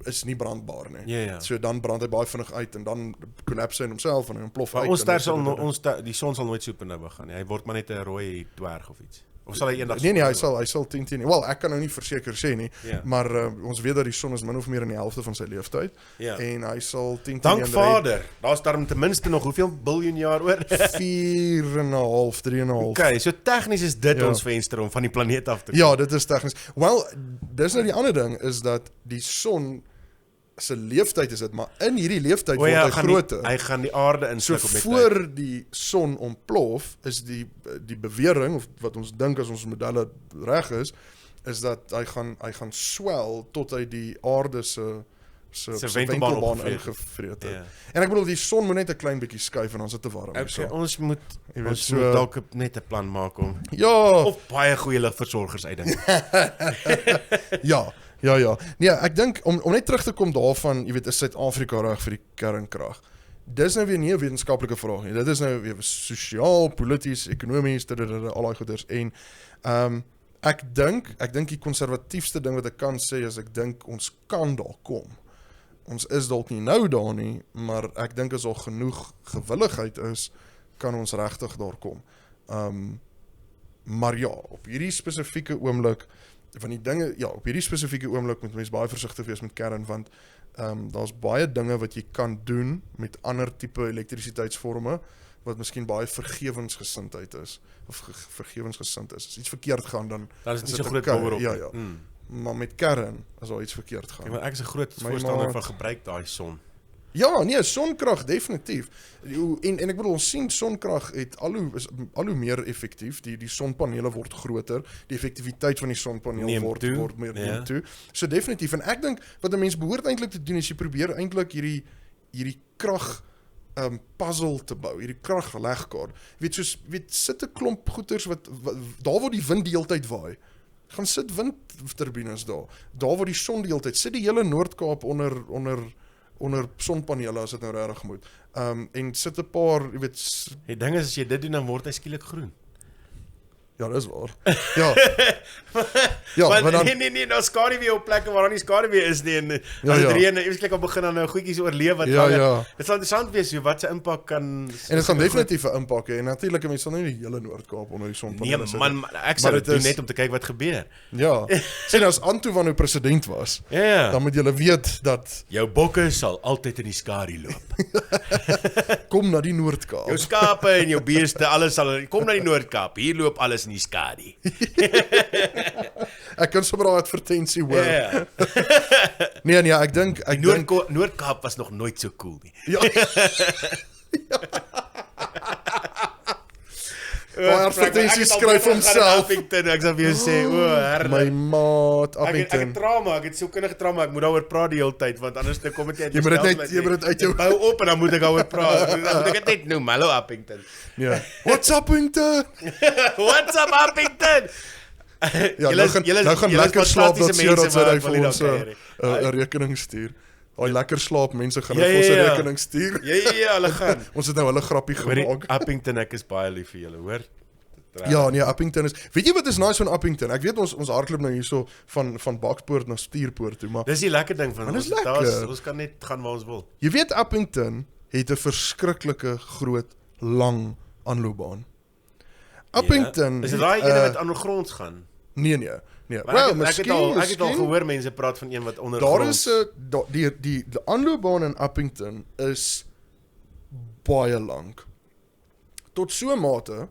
is nie brandbaar nie. Ja. So dan brand hy baie vinnig uit en dan kollapse hy homself en hy ontplof uit. Die son sal nooit supernova gaan nie. Hy word maar net 'n rooi dwerg of iets. Of sal hy eendag Nee, hy sal 10. Wel, ek kan nou nie verseker sê nie, maar ons weet dat die son is min of meer in die helfte van sy lewensduur en hy sal 10. Dank Vader. Daar's daarom ten minste nog hoeveel biljoen jaar oor? 4,5, 3,5. Okay, so tegnies is dit ons venster om van die planeet af te kom. Ja, dit is tegnies. Wel, dis nou die ander ding is dat die son se leeftyd is dit, maar in hierdie leeftyd word hy groter. Hy gaan die aarde insluk op met tyd. Voor die son ontplof is die bewering of wat ons dink as ons modelle reg is dat hy gaan swel tot hy die aarde se wentelbaan ingevreet het. En ek bedoel die son moet net 'n klein bietjie skuif en dan is dit te warm. Okay, ons moet dalk net 'n plan maak om. Ja, of baie goeie ligversorgers uitdink. Ja. Nee, ek dink om net terug te kom daarvan, jy weet, is Suid-Afrika reg vir die kernkrag? Dis nou weer nie 'n wetenskaplike vraag nie. Dit is nou weer sosiaal, polities, ekonomies, al daai goeders en ek dink die konservatiefste ding wat ek kan sê is ek dink ons kan daar kom. Ons is dalk nie nou daar nie, maar ek dink as al genoeg gewilligheid is, kan ons regtig daar kom. Maar ja, op hierdie spesifieke oomblik van die dinge, op hierdie spesifieke oomblik moet mens baie versigtig wees met kern, want daar's baie dinge wat jy kan doen met ander tipe elektrisiteitsvorme, wat miskien baie vergewensgesindheid is, of vergewensgesind is. As iets verkeerd gaan, dan is dit nie so groot boor op. Ja. Maar met kern, as daar iets verkeerd gaan. Ek is 'n groot voorstander van gebruik daai son. Ja, nee, sonkrag definitief. En ek bedoel, ons sien sonkrag is al hoe meer effektief. Die sonpanele word groter, die effektiwiteit van die sonpaneel word meer neem toe. So definitief. En ek dink wat 'n mens behoort eintlik te doen is jy probeer eintlik hierdie krag puzzle te bou, hierdie kraglegkaart. Sit 'n klomp goeters wat daar waar die wind die hele tyd waai. Gaan sit windturbines daar. Daar waar die son die hele tyd sit, die hele Noord-Kaap onder sonpanele as dit nou regtig moet. En sit 'n paar, jy weet, Die ding is as jy dit doen dan word hy skielik groen. ja, dis waar. Ja. Ja, Want maar dan nee, nou skaduwee op plekke waar daar nie skaduwee is nie en as dit reën, eweslik al begin dan nou goedjies oorleef wat Ja, ja. Dit sal interessant wees hoe wat se impak kan en dit gaan definitief 'n impak hê. En natuurlik, mense sal nou nie die hele Noord-Kaap onder die sonpanele Nee sit man, nie. ek sou Maar dit dit doen is- net om te kyk wat gebeur. Ja. Sien as Antoine nou president was, Ja. dan moet julle weet dat Jou bokke sal altyd in die skadu loop. kom na die Noord-Kaap. Jou skape en jou beeste, alles sal kom na die Noord-Kaap. Hier loop alles in die skadu. Ek kan sommer daai advertensie hoor. Ja. Nee, ek dink Noord-Kaap was nog nooit so cool nie. ja. Daai advertensie skryf homself. Ek sal vir jou sê, o, herde. My maat, Ek het Appington. trauma, ek het sielkundige trauma, ek moet daaroor praat die hele tyd want anders dan kom dit nie uit. Jy moet dit my net- stelsel jy moet dit uit jou- Dit bou op en dan moet ek daaroor praat. Dan moet ek dit net noem, hallo Appington. Ja. What's Appington? What's up Appington? Ja, nou gaan lekker slaap dat sy hy vir ons 'n rekening stuur. Daai lekker slaap mense gaan Ja, vir ons 'n ja, ja. rekening stuur. Ja, hulle gaan. Ons het nou hulle grappie gemaak. Appington, ek is baie lief vir julle, hoor. Ja, nee, Appington is. Weet jy wat is nice van Appington? Ek weet ons hardloop nou hierso van Bakspoort na Stuurpoort toe, maar Dis die lekker ding van Maar dis ons. lekker. Ons kan net gaan waar ons wil. jy weet Appington het 'n verskriklike groot lang aanloopbaan. Appington. Ja. Is dit het, daai ene wat ondergronds gaan? Nee. Maar Wel, ek het al miskien. gehoor mense praat van een wat Daar ondergronds. is 'n die aanloopbaan in Appington is baie lank. Tot so 'n mate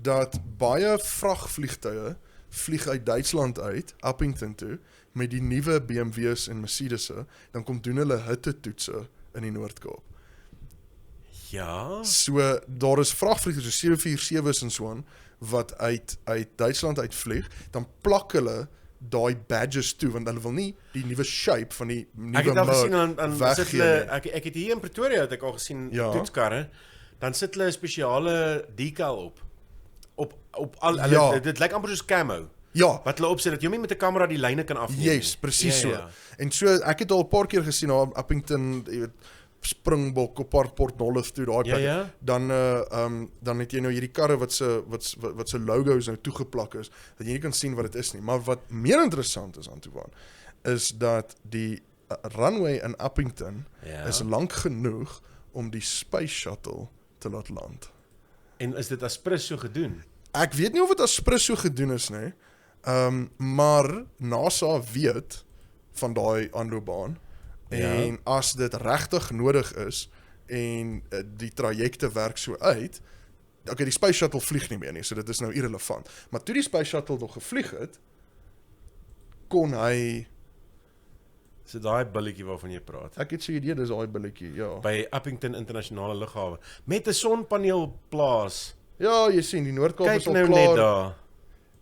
dat baie vragvliegtuie vlieg uit Duitsland uit Appington toe met die nuwe BMW's en Mercedes'e, dan kom doen hulle hittetoetse in die Noord-Kaap. Ja. So daar is vragvliegtuie so 747's en so aan wat uit Duitsland uitvlieg, dan plak hulle daai badges toe want hulle wil nie die nuwe shape van die nuwe Ek het al gesien merk aan sit weggee hulle nie. ek het hier in Pretoria het ek al gesien Ja. toetskarre. Dan sit hulle 'n spesiale decal op al hulle Ja. dit lyk amper soos camo. Ja, Wat hulle opsit dat jy nie met 'n kamera die lyne kan afneem. yes, presies so. Ja. En so ek het al 'n paar keer gesien daar Appington, jy weet, Springbok op Port Nolloth toe daai Ja, plek. ja. Dan het jy nou hierdie karre wat se logos nou toegeplak is dat jy nie kan sien wat dit is nie. Maar wat meer interessant is Antoine is dat die runway in Appington Ja. is lank genoeg om die Space Shuttle te laat land. En is dit as prins so gedoen? Ek weet nie of dit as prins so gedoen is nie. Maar NASA weet van daai aanloopbaan. En as dit regtig nodig is en die trajecte werk so uit, okay, die Space Shuttle vlieg nie meer nie, so dit is nou irrelevant. Maar toe die Space Shuttle nog gevlieg het, kon hy So daai billetjie waarvan jy praat. ek het so 'n idee dis daai billetjie, ja. By Appington Internasionale Lughawe met 'n sonpaneel plaas. Ja, jy sien die Noord-Kaap Kyk is al nou klaar. net daar.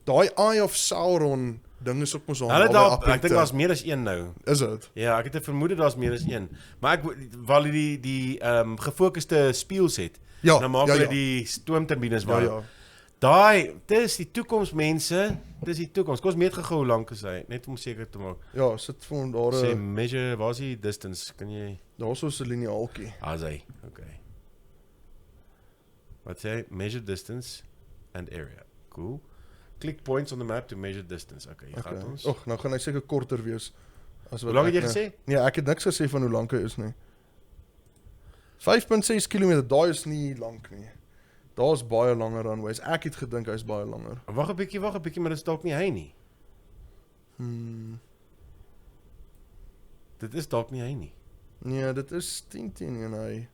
Daai Eye of Sauron ding is ook mos al Hulle naby daar, ek Appington. dink daar's meer as een nou. Is dit? Ja, ek het 'n vermoede daar's meer as een. Maar ek wil die gefokusde spieëls het. Ja, Dan maak ja, hulle ja. die stoomturbines Ja, waar. ja. Daai, dis die toekoms mense. Dis die toekoms. Kom ons meet gou hoe lank is hy, net om seker te maak. Ja, sit vir hom daar Sê measure, waar is die distance? Kan jy daar's so 'n liniaaltjie. As hy. Okay. Wat sê measure distance and area. Cool. Click points on the map to measure distance. Okay, hier gaan ons. Och, nou gaan hy seker korter wees as wat Hoe lank ek het jy nou- gesê? Nee, ek het niks gesê van hoe lank hy is nie. 5.6 km, daai is nie lank nie. Daar's baie langer runways. Ek het gedink hy's baie langer. Wag 'n bietjie, maar dit is dalk nie hy nie. Dit is dalk nie hy nie. Nee, dit is 10 en hy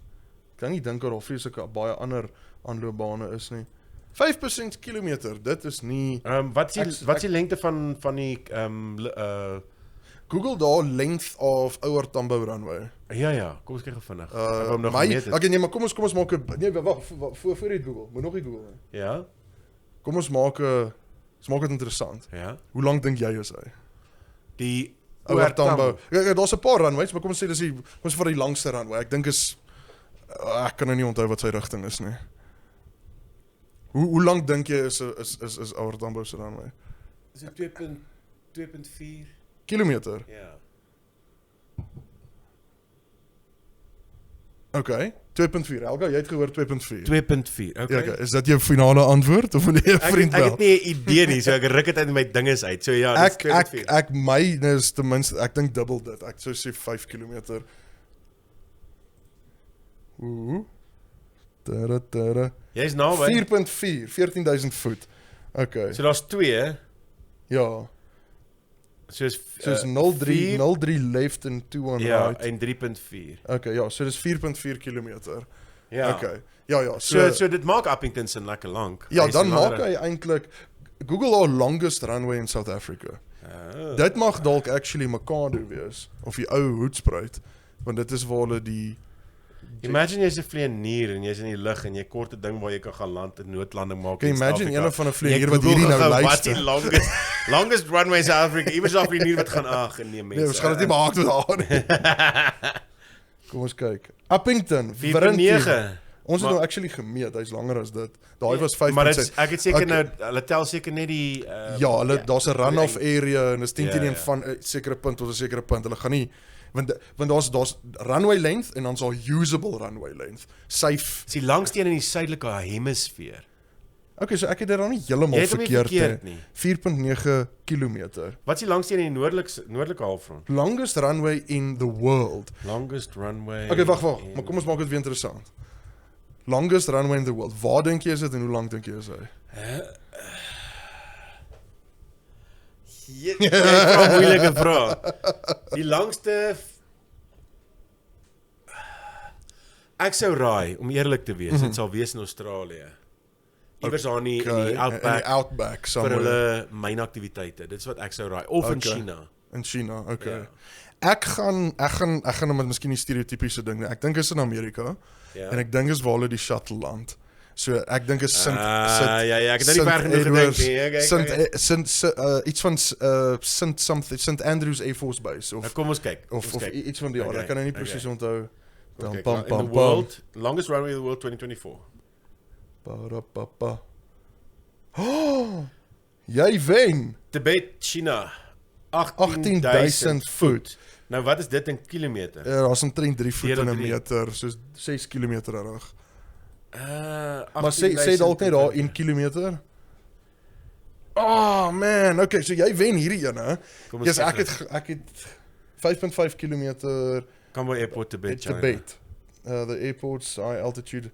kan nie dink daar vreeslike baie ander aanloopbane is nie. 5% kilometer, dit is nie Wat is die lengte van die Google daar length of Ouer Tambo runway. ja, kom ons kyk gou vinnig. Ek wou hom nog My, gemeet het. okay, nee, maar kom ons maak 'n nee, wag, voor jy Google. Moet nog nie Google nie. Ja. Kom ons maak dit interessant. Ja. Hoe lank dink jy is hy? Die Ouer Tambo. Ja, daar's 'n paar runways, maar kom ons sê dis kom ons vir die langste runway. Ek dink is ek kan nou nie onthou wat sy rigting is nie. Hoe lank dink jy is Ouer Tambo se runway? Is dit 2.4 kilometer? Ja. Okay, 2.4. Helga, jy het gehoor 2.4. 2.4. Okay. Ja, okay. Is dit jou finale antwoord of wil jy 'n vriend Ek bel? het nie 'n idee nie, so ek ruk dit uit my dinges uit. So ja, dit is 2.4. Ek my is ten minste, ek dink dubbel dit. Ek sou sê 5 km. Ooh. Tada. Jy's naby. 4.4, 14,000 voet. Okay. So daar's 2. Ja. Soos 0.3 left en 2 on ja, right. en 3.4. Okay, ja, so dis 4.4 km. Ja. Okay. Ja, So dit maak Uppington se lekker lank. Ja, dan maak hy eintlik Google our longest runway in South Africa. Dit mag dalk actually Makado wees of die ou Hoedspruit, want dit is waar hulle die Imagine jy's 'n vlieënier en jy's in die lug en jy kort 'n ding waar jy kan gaan land en noodlanding maak. Can you imagine een van 'n vlieënier wat hierdie nou luister? Wat die longest runway South Africa. Iewers daar vlieënier wat gaan nee mense. Nee, ons gaan dit nie maak met haar nie. Kom ons kyk. Uppington, 4.9. Ons het nou actually gemeet, hy's langer as dit. Daai was 5.6. Maar ek het seker nou hulle tel seker net die ja, hulle daar's 'n run-off area en dis 10 teen 1 Ja. van 'n sekere punt tot 'n sekere punt. Hulle gaan nie want daar's runway length en dan's daar usable runway length. Safe. Dis die langste een in die suidelike hemisfeer. Okay, so ek het dit dan nie heeltemal verkeerd nie. 4.9 km. Wat is die langste een in die noordelike halfrond? Longest runway in the world. Longest runway. Okay, wag, maar kom ons maak dit weer interessant. Longest runway in the world. Waar dink jy is dit en hoe lank dink jy is hy? Jy vra 'n moeilike vraag. Die langste Ek sou raai, om eerlik te wees, dit sal wees in Australië. Iewers daar in die outback vir hulle mynaktiwiteite. Dit is wat ek sou raai of in China. In China, okay. Ja. Ek gaan nou met miskien die stereotypiese ding. Ek dink is in Amerika. Ja. En ek dink is waar hulle die shuttle land. So ek dink is ja, ek het nou nie ver genoeg gedink nie. Iets van St Andrews Air Force Base of kom ons kyk. Of iets van die aard. Ek kan nou nie presies onthou. In the world, longest runway in the world 2024. Oh, jy wen. Tibet, China. 18,000 voet. Nou wat is dit in kilometer? Daar's omtrent 3 voet in 'n meter, soos 6 kilometer reg. Maar sê dalk net daar in kilometer. Oh man, okay, so jy wen hierdie een, hè? Ja, ek het 5.5 kilometer Kambo Airport Tibet, China. The airport's high altitude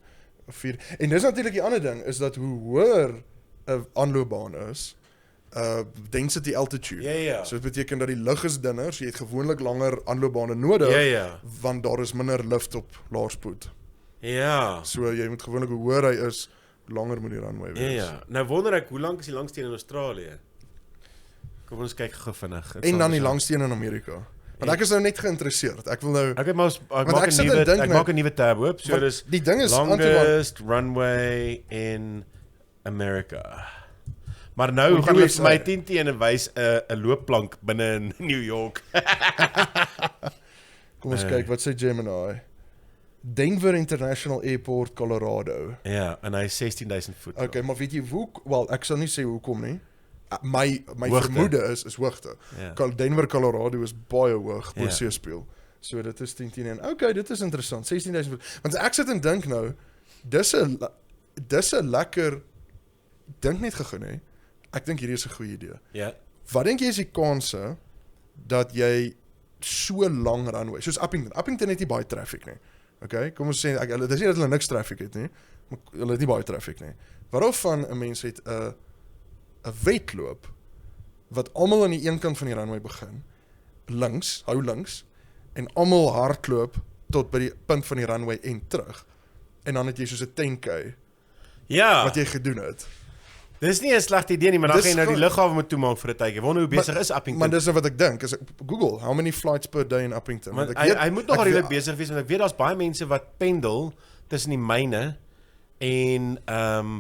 4. En dis natuurlik die ander ding is dat hoe hoër 'n aanloopbaan is, density altitude. Ja. So dit beteken dat die lug is dunner, so jy het gewoonlik langer aanloopbane nodig, Ja. want daar is minder lift op laer spoed. Ja. So jy moet gewoonlik hoe hoër hy is, hoe langer moet die runway wees. Ja. Nou wonder ek hoe lank is die langste een in Australië? Kom ons kyk gou vinnig. En dan die langste een in Amerika. Want ek is nou net geïnteresseerd. Ek wil nou ek maak 'n nuwe tab oop. So dis die ding is longest runway in America. Maar nou gaan hulle vir my 10 teen en wys 'n loopplank binne in New York. Kom ons kyk, wat sê Gemini? Denver International Airport, Colorado. Ja, en hy is 16,000 voet. Okay, maar weet jy hoe, ek sal nie sê hoekom nie. My vermoede is hoogte. Ja. Denver, Colorado is baie hoog oor seespieël. So dit is 10 teen 1. Okay, dit is interessant. 16,000 voet. Want ek sit en dink nou, dis 'n lekker dink net gego, hè. Ek dink hierdie is 'n goeie idee. Ja. Wat dink jy is die kanse dat jy so lang runway, soos Uppington het nie baie traffic nie. Okay, kom ons sê dis nie dat hulle niks traffic het nie, maar hulle het nie baie traffic nie. Waarof van 'n mens het 'n wedloop wat almal aan die een kant van die runway begin, hou links en almal hardloop tot by die punt van die runway en terug. En dan het jy soos 'n 10k. Ja. Wat jy gedoen het. Dis nie 'n slegte idee nie, maar dan gaan jy nou die lughawe moet toemaak vir 'n tydjie. Wonder hoe besig is Uppington. Maar dis nou wat ek dink. As ek Google, how many flights per day in Uppington? Want hy moet nog redelik besig wees want ek weet daar's baie mense wat pendel tussen die myne en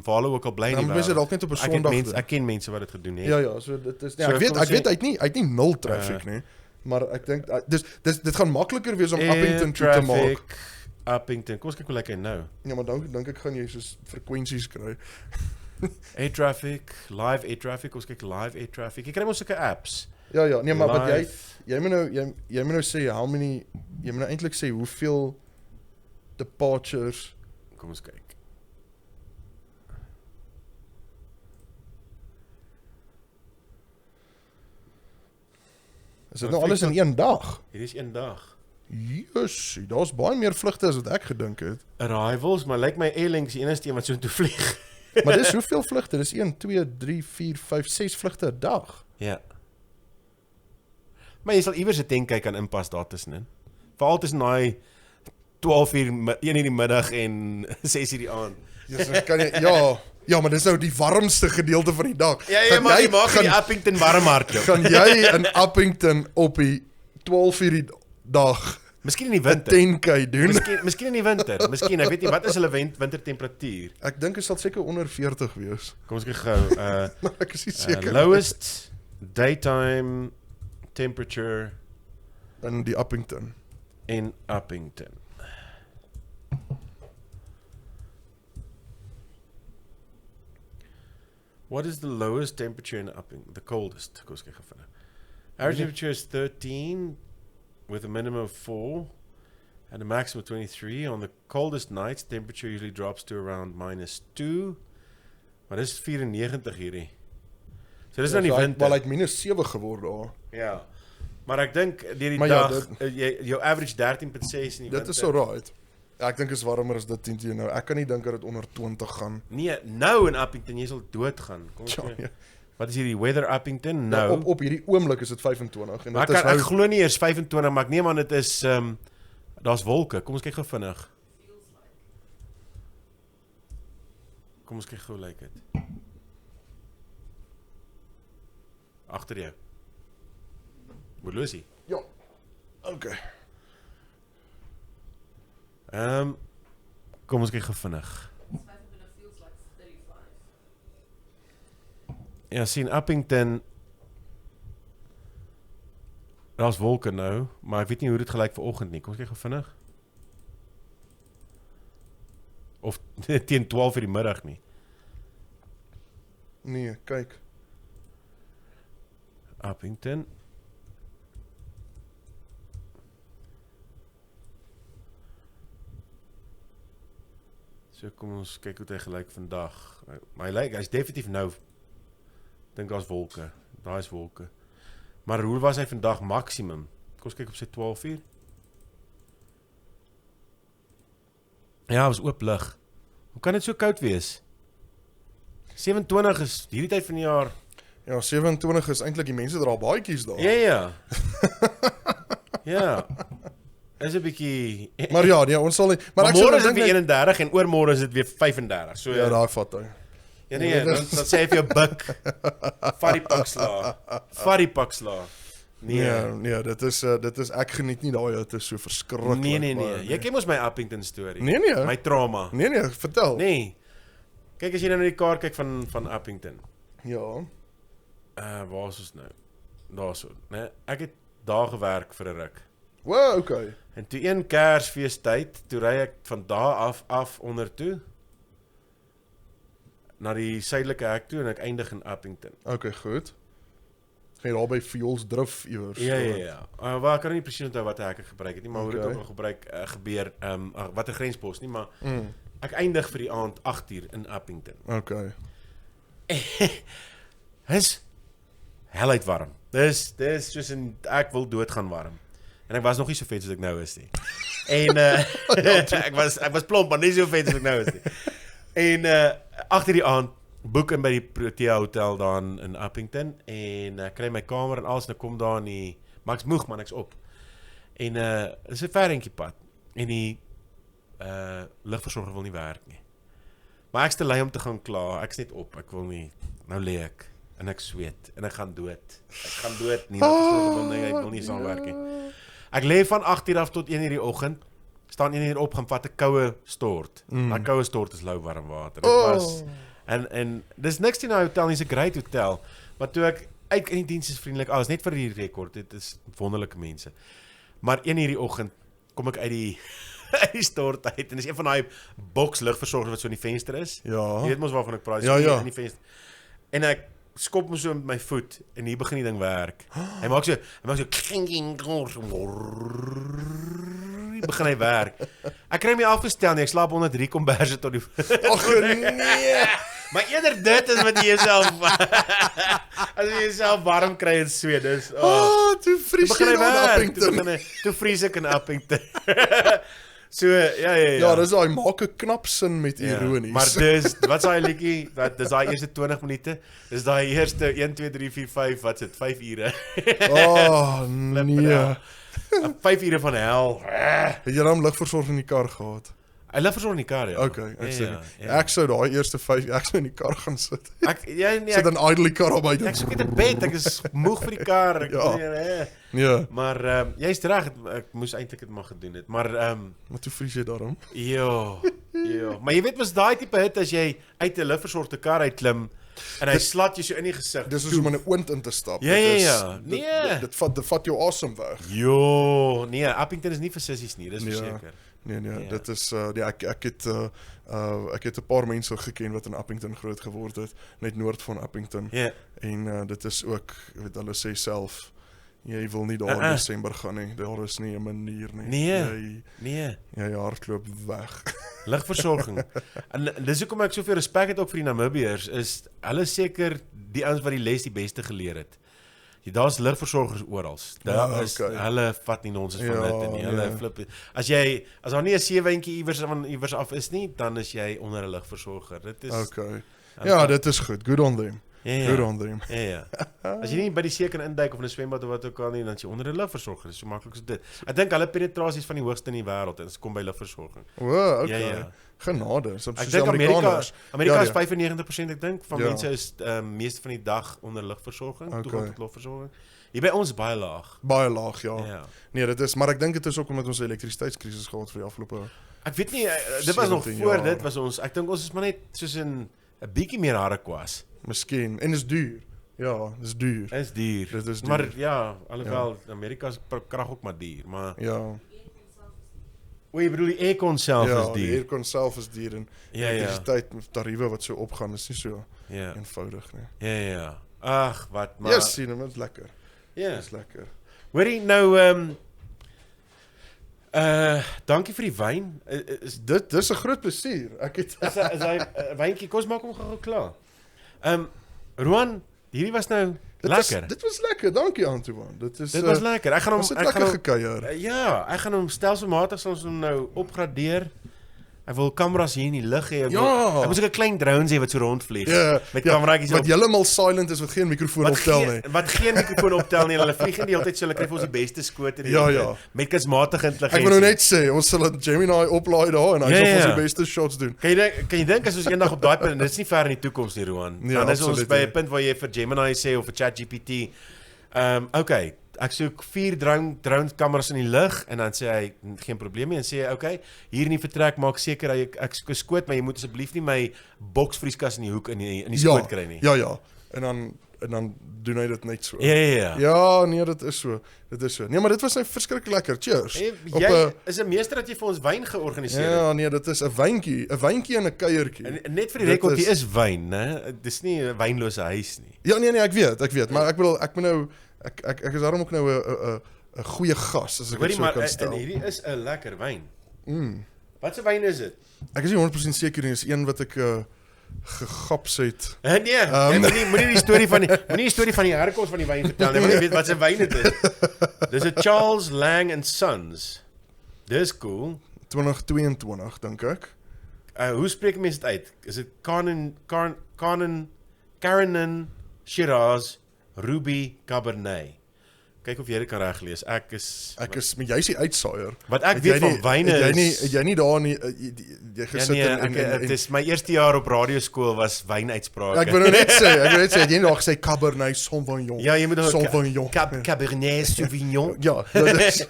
waar hulle ook al bly nie. Mense dalk net op 'n Sondag. Ek ken mense wat dit gedoen het. Ja, so dit is ek weet hy het nie nul traffic nie, maar ek dink dit gaan makliker wees om Uppington toe te maak. Uppington. Kom ons kyk hoe lyk hy nou. Ja, maar dink ek gaan jy soos frekwensies kry. Air traffic, live air traffic, ons kyk live air traffic. Jy kry mos sulke apps. Ja, nee, maar wat Live. jy moet nou sê how many, jy moet nou eintlik sê hoeveel departures. Kom ons kyk. Is dit nou alles in een dag? Hierdie is een dag. Jesus, daar's baie meer vlugte as wat ek gedink het. Arrivals, maar lyk my Airlinks die enigste een wat so toe vlieg. Maar dis hoeveel vlugte? Dis 1, 2, 3, 4, 5, 6 vlugte 'n dag. Ja. Maar jy sal iewers 'n tent kyk aan inpas daar tussenin. Veral tussen daai 12 uur, 1 uur die middag en 6 uur die aand. Jesus, kan jy ja, maar dis nou die warmste gedeelte van die dag. Ja, maar jy maak die Appington warm hart jou. Gaan jy in Appington op die 12 uur die dag Miskien in die winter. 10k doen? Miskien in die winter. Miskien, ek weet nie wat is hulle wintertemperatuur. Ek dink dit sal seker onder 40 wees. Kom ons kyk gou. Maar ek is nie seker. Lowest daytime temperature In die Appington. in Appington. What is the lowest temperature in Uppington? The coldest. Kom ons kyk gou vinnig. Average temperature is 13 with a minimum of 4 and a maximum of 23. On the coldest nights, temperature usually drops to around -2. Maar dis 94 hierdie. So dis nou nie winter. Wel, hy het -7 geword daar. Ja. Maar ek dink deur die Maar ja, dag jou average 13.6 in die Dit is alright. Ja, ek dink is warmer as dit 10 nou. Ek kan nie dink dat dit onder 20 gaan. Nee, nou in Uppington jy sal doodgaan. Kom ons Ja, kyk. ja. Wat is hierdie weather Uppington? Nou, Nou. op hierdie oomblik is dit 25 en Maar dit is ek glo nie eers 25, maar ek neem aan dit is daar's wolke. Kom ons kyk gou vinnig. Kom ons kyk gou lyk dit. Agter jou. Boerlosie. Ja. Okay. Kom ons kyk gou vinnig. Ja, sien Uppington. Daar's wolke nou, maar ek weet nie hoe dit gelyk vanoggend nie. Kom ons kyk gou vinnig. Of teen 12 uur die middag nie. Nee, kyk. Uppington. So kom ons kyk hoe dit gelyk vandag. Maar hy's definitief nou. Dink daar's wolke. Daar is wolke. Maar hoe was hy vandag maksimum? Kom ons kyk op sy 12 uur. Ja, was oop lug. Hoe kan dit so koud wees? 27 is hierdie tyd van die jaar. Ja, 27 is eintlik die mense dra baadjies daar. Ja. Ja. Is 'n bietjie. Maar ja, nee, ons sal nie. Maar ek sal môre is dit dink weer 31 en oormôre is dit weer 35. So ja, daai vat hy. Ja nee, dan sê hy vir jou buk. Vat die pak sla. Nee, dit is ek geniet nie daai dit is so verskriklik. Nee. Jy ken mos my Uppington storie. Nee. My trauma. Nee, vertel. Nee. Kyk as jy nou na die kaart kyk van Uppington. Ja. Waar is ons nou? Daarso, né? Ek het daar gewerk vir 'n ruk. Wow, okay. En toe een Kersfeestyd, toe ry ek van daar af onder toe na die suidelike hek toe en ek eindig in Uppington. Okay, goed. Gaan jy daar by Fuels Drif iewers? Ja. Waar kan ek nie presies onthou wat ek gebruik het nie, maar hoe dit Okay. ook al gebeur, wat 'n grenspos nie, maar ek eindig vir die aand 8uur in Uppington. Okay. Dis heluit warm. Dis soos ek wil doodgaan warm. En ek was nog nie so vet soos ek nou is nie. En ek was plomp, maar nie so vet soos ek nou is nie. En agter die aand boek in by die Protea Hotel daar in Uppington en kry my kamer en alles en ek kom daar in die maar ek's moeg man, ek's op. En dis 'n ver entjie pad en die lugversorger wil nie werk nie. Maar ek's te lui om te gaan kla. Ek's net op. Ek wil nie. Nou lê ek en ek sweet en ek gaan dood. Ek gaan dood nie. Ek wil nie saamwerk nie. Ek lê van 8uur af tot 1uur die oggend. Staan 1uur op, gaan vat 'n koue stort. Daai koue stort is lou warm water. Dit was en dis niks teen 'n hotel, nie 'n great hotel, maar toe ek uit in die diens is vriendelik. Alles net vir die rekord. Dit is wonderlike mense. Maar 1uur die oggend kom ek uit die uit die stort uit en dis een van daai boks lugversorgers wat so in die venster is. Ja. Jy weet mos waarvan ek praat, Ja, ja. in die venster. En ek skop hom so met my voet en hier begin die ding werk. Hy maak so begin hy werk. Ek kry my afgestel nie, ek slaap onder 3 komberse tot die Ag nee. Maar eerder dit is wat jy jouself as jy jouself warm kry en sweet, dis Toe vries begin jy hy daar in werk, Appington. toe vries ek in Appington. So, ja. Ja, dis daai maak 'n knap sin met ironies. Maar wat is daai liedjie? Dis daai eerste 20 minute. Dis daai eerste 1 2 3 4 5, wat is dit? 5 ure. Nee. 5 ure van hel. Het jy dan ligversorging in die kar gehad? Hy lig versorg in die kar, ja. Okay, ek sou daai eerste 5, ek sou in die kar gaan sit. Sit dan idle kar op buite. Ek soek net 'n bed, ek is moeg vir die kar. Ja. Maar jy's reg, ek moes eintlik dit maar gedoen het. Maar Maar toe vries jy daarom. ja. Maar jy weet mos daai tipe hit as jy uit 'n ligversorgde kar uitklim en hy slat jy so in die gesig. Dis soos om in 'n oond in te stap. Ja. Dit vat jou asem weg. Jo, nee, Appington is nie vir sissies nie, dis verseker. Nee, dit is ek het 'n paar mense geken wat in Appington groot geword het, net noord van Appington. Ja. En dit is ook, weet hulle sê self, jy wil nie daar in Desember gaan nie. Daar is nie 'n manier nie. Nee. Jy hardloop weg. Ligversorging. En dis hoekom ek soveel respek het ook vir die Namibiërs, is hulle seker die ouens wat die les die beste geleer het. Daar's ligversorgers oral. Daar is hulle vat nie nonsens van dit nie. Hulle flip. As daar nie 'n seewentjie iewers af is nie, dan is jy onder 'n ligversorger. Dit is Ja, dit is goed. Good on them. Good on them. Ja. As jy nie by die see kan induik of in 'n swembad of wat ook al nie, dan is jy onder 'n ligversorger. Dis so maklik so dit. Ek dink hulle penetrasie is van die hoogste in die wêreld en dit kom by ligversorging. Okay. Genade. Ek dink Amerika is 95%, ek dink, van mense is meeste van die dag onder ligversorging, toegang tot ligversorging. Hier by ons baie laag. Baie laag, ja. Nee, dit is, maar ek dink dit is ook omdat ons 'n elektrisiteitskrisis gehad vir die afgelope. Ek weet nie, dit was nog voor dit was ons. Ek dink ons is maar net soos 'n bietjie meer harde kwas. Miskien. En is duur. Ja, dis duur. Dit is duur. Dit is duur. Maar ja, alhoewel Amerika se krag ook maar duur, maar ja. Jy bedoel die aircon self is duur. Die aircon self is duur en elektrisiteit tariewe wat so opgaan is nie so eenvoudig nie. Ja. Ag, wat maar. Ja, sien, dit is lekker. Ja. Dis lekker. Hoorie nou dankie vir die wyn. Dis 'n groot plesier. Ek het is hy wyntjie, kos maak hom gou klaar. Roan, hierdie was nou lekker. Dit was lekker. Dankie Antoine. Dit was lekker. Ek gaan hom gekuier. Ja, ek gaan hom stelselmatig soms nou opgradeer. Ek wil kameras hier in die lug hê. Ek moet ook 'n klein drones hê wat so rondvlieg met kameraatjies wat heeltemal silent is wat geen mikrofoon optel nie. Wat geen mikrofoon optel nie. Hulle vlieg in die hele tyd so hulle kry vir ons die beste skote met kunsmatige intelligensie. Ek wil nou net sê ons sal 'n Gemini oplaai daar en hy sal ons die beste shots doen. Kan jy dink as ons eendag op daai punt en dit is nie ver in die toekoms nie, Roan. Dan is ons by 'n punt waar jy vir Gemini sê of vir ChatGPT okay, ek soek 4 drone kameras in die lug en dan sê hy geen probleem nie en sê hy okay, hier in die vertrek maak seker ek soek 'n skoot, maar jy moet asseblief nie my boksvrieskas in die hoek in die skoot kry nie. Ja. En dan doen hy dit net so. Ja. Ja, nee, dit is so. Nee, maar dit was nou verskriklik lekker. Cheers. Jy is 'n meester dat jy vir ons wyn georganiseer het. Ja, nee, dit is 'n wyntjie en 'n kuiertjie. En net vir die rekord, hier is wyn, né? Dis nie 'n wynlose huis nie. Ja, nee, ek weet, maar ek bedoel, ek moet nou ek is daarom ook nou 'n goeie gas as ek dit so kan stel. En hierdie is 'n lekker wyn. Wat 'n wyn is dit? Ek is nie 100% seker nie, is een wat ek gegaps het. Nee, moenie die storie van die herkoms van die wyn vertel nie, want jy weet wat 'n wyn dit is. Dis 'n Charles Lang and Sons. Dis cool. 2022 dink ek. Hoe spreek mense dit uit? Is dit Carignan Shiraz Ruby Cabernet? Kyk of jy dit kan reg lees. Ek is maar jy's die uitsaaier. Wat ek weet van wyne is jy nie daar nie jy gesit en dit is my eerste jaar op radioskool was wynuitsprake. Ek wil nou net sê, jy het nie nog gesê Cabernet Sauvignon. Ja, jy moet Sauvignon. Cabernet Sauvignon. Ja, dit is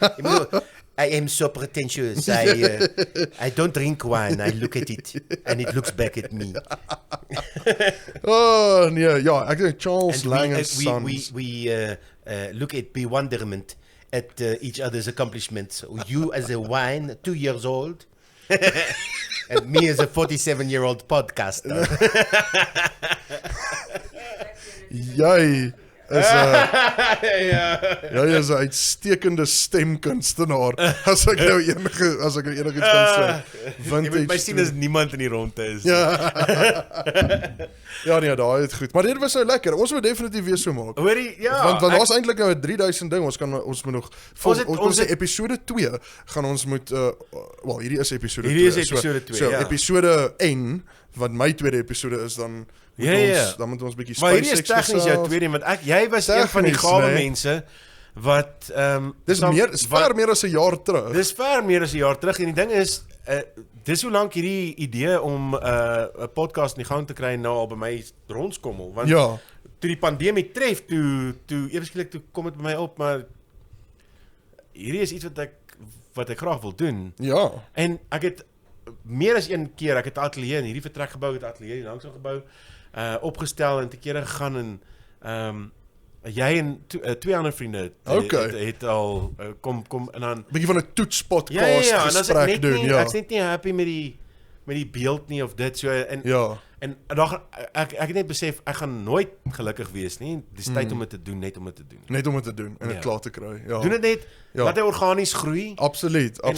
I am so pretentious. I don't drink wine. I look at it and it looks back at me. Nee, ja, ek dink Charles Lang and Sons. We look at bewonderment at each other's accomplishments. You as a wine, 2 years old, and me as a 47-year-old podcaster. Jy is 'n uitstekende stemkunstenaar. As ek nou enigiets kan sê. Jy moet my sien as niemand in die ronde is. Ja nee, daai het goed. Maar dit was nou lekker. Ons moet definitief weer so maak. Hoorie, ja. Want daar's eintlik nou 3000 ding. Ons moet nog ons episode 2 gaan ons moet wel hierdie is episode 2. Hierdie is episode 2. So episode 1 wat my tweede episode is dan dan moet ons bietjie maar hierdie is tegnies jou tweede, want jy was een van die gawe mense wat dis ver meer as 'n jaar terug. Dis ver meer as 'n jaar terug en die ding is dis hoe lank hierdie idee om 'n podcast in die gang te kry nou al by my rondskommel, want toe die pandemie tref, toe ewe skielik toe kom dit by my op, maar hierdie is iets wat ek graag wil doen. Ja. En ek het meer as een keer, ek het 'n ateljee in hierdie vertrek gebou, het 'n ateljee hier langs gebou, opgestel en te kere gegaan en jy en twee ander vriende het al kom en dan bietjie van 'n toetspodcast gesprek doen. Ek's net nie happy met die beeld nie of dit so en ek het net besef ek gaan nooit gelukkig wees nie. Dis tyd om dit te doen, net om dit te doen. Net om dit te doen en dit klaar te kry. Ja. Doen dit net dat hy organies groei. Absoluut. En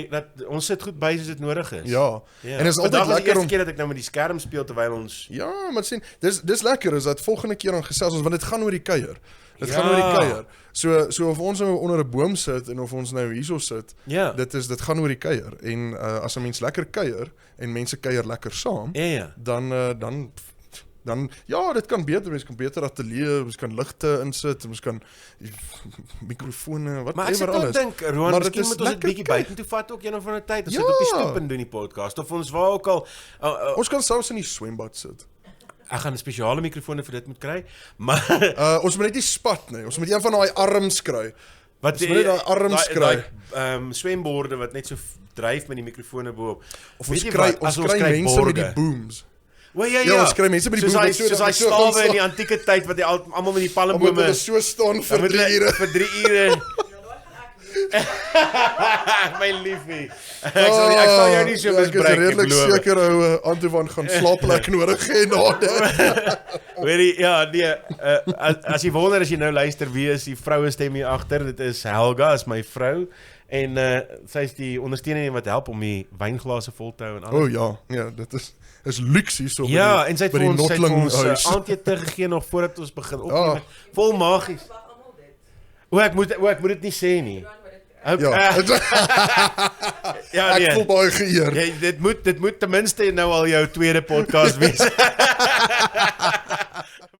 dat ons sit goed by soos dit nodig is. Ja. En is altyd lekker om die eerste keer dat ek nou met die skerm speel terwyl ons maar sien, dis lekker is dat volgende keer dan gesels ons want dit gaan oor die kuier. Dit gaan oor die kuier. So of ons nou onder 'n boom sit en of ons nou hierso sit, dit gaan oor die kuier. En as 'n mens lekker kuier en mense kuier lekker saam, dan dit kan beter, mens kan beter ateljee, mens kan ligte insit, mens kan mikrofone, wat maar ek alles. Dink, Roan, miskien moet ons dit bietjie buite toe vat ook een of ander tyd. Ons sit op die stoep en doen die podcast of ons waar ook al. Ons kan selfs in die swembad sit. Ek gaan 'n spesiale mikrofoon vir dit moet kry, maar ons moet net nie spat nie. Ons moet een van daai arms kry. Wat jy daai arms kry? Swemborde wat net so dryf met die mikrofone bo-op. Of ons kry mense met die booms. Ja, ons kry mense met die booms. Soos hy slawe in die antieke tyd wat almal met die palmbome moet so staan vir 3 ure. Vir 3 ure. My liefie. Ek sal jou nie so misbruik nie. Ek is redelik seker ou Antoine gaan slaapplek nodig hê na dit. Weet jy, as jy wonder as jy nou luister wie is die vroue stem hier agter, dit is Helga, is my vrou en sy is die ondersteuning wat help om die wynglase vol te hou en alles. Dit is luxe so en sy het vir ons aandete gegee nog voordat ons begin opneem. Vol magies. Ek moet dit nie sê nie. Ek voel baie geëer. Dit moet ten minste nou al jou tweede podcast wees.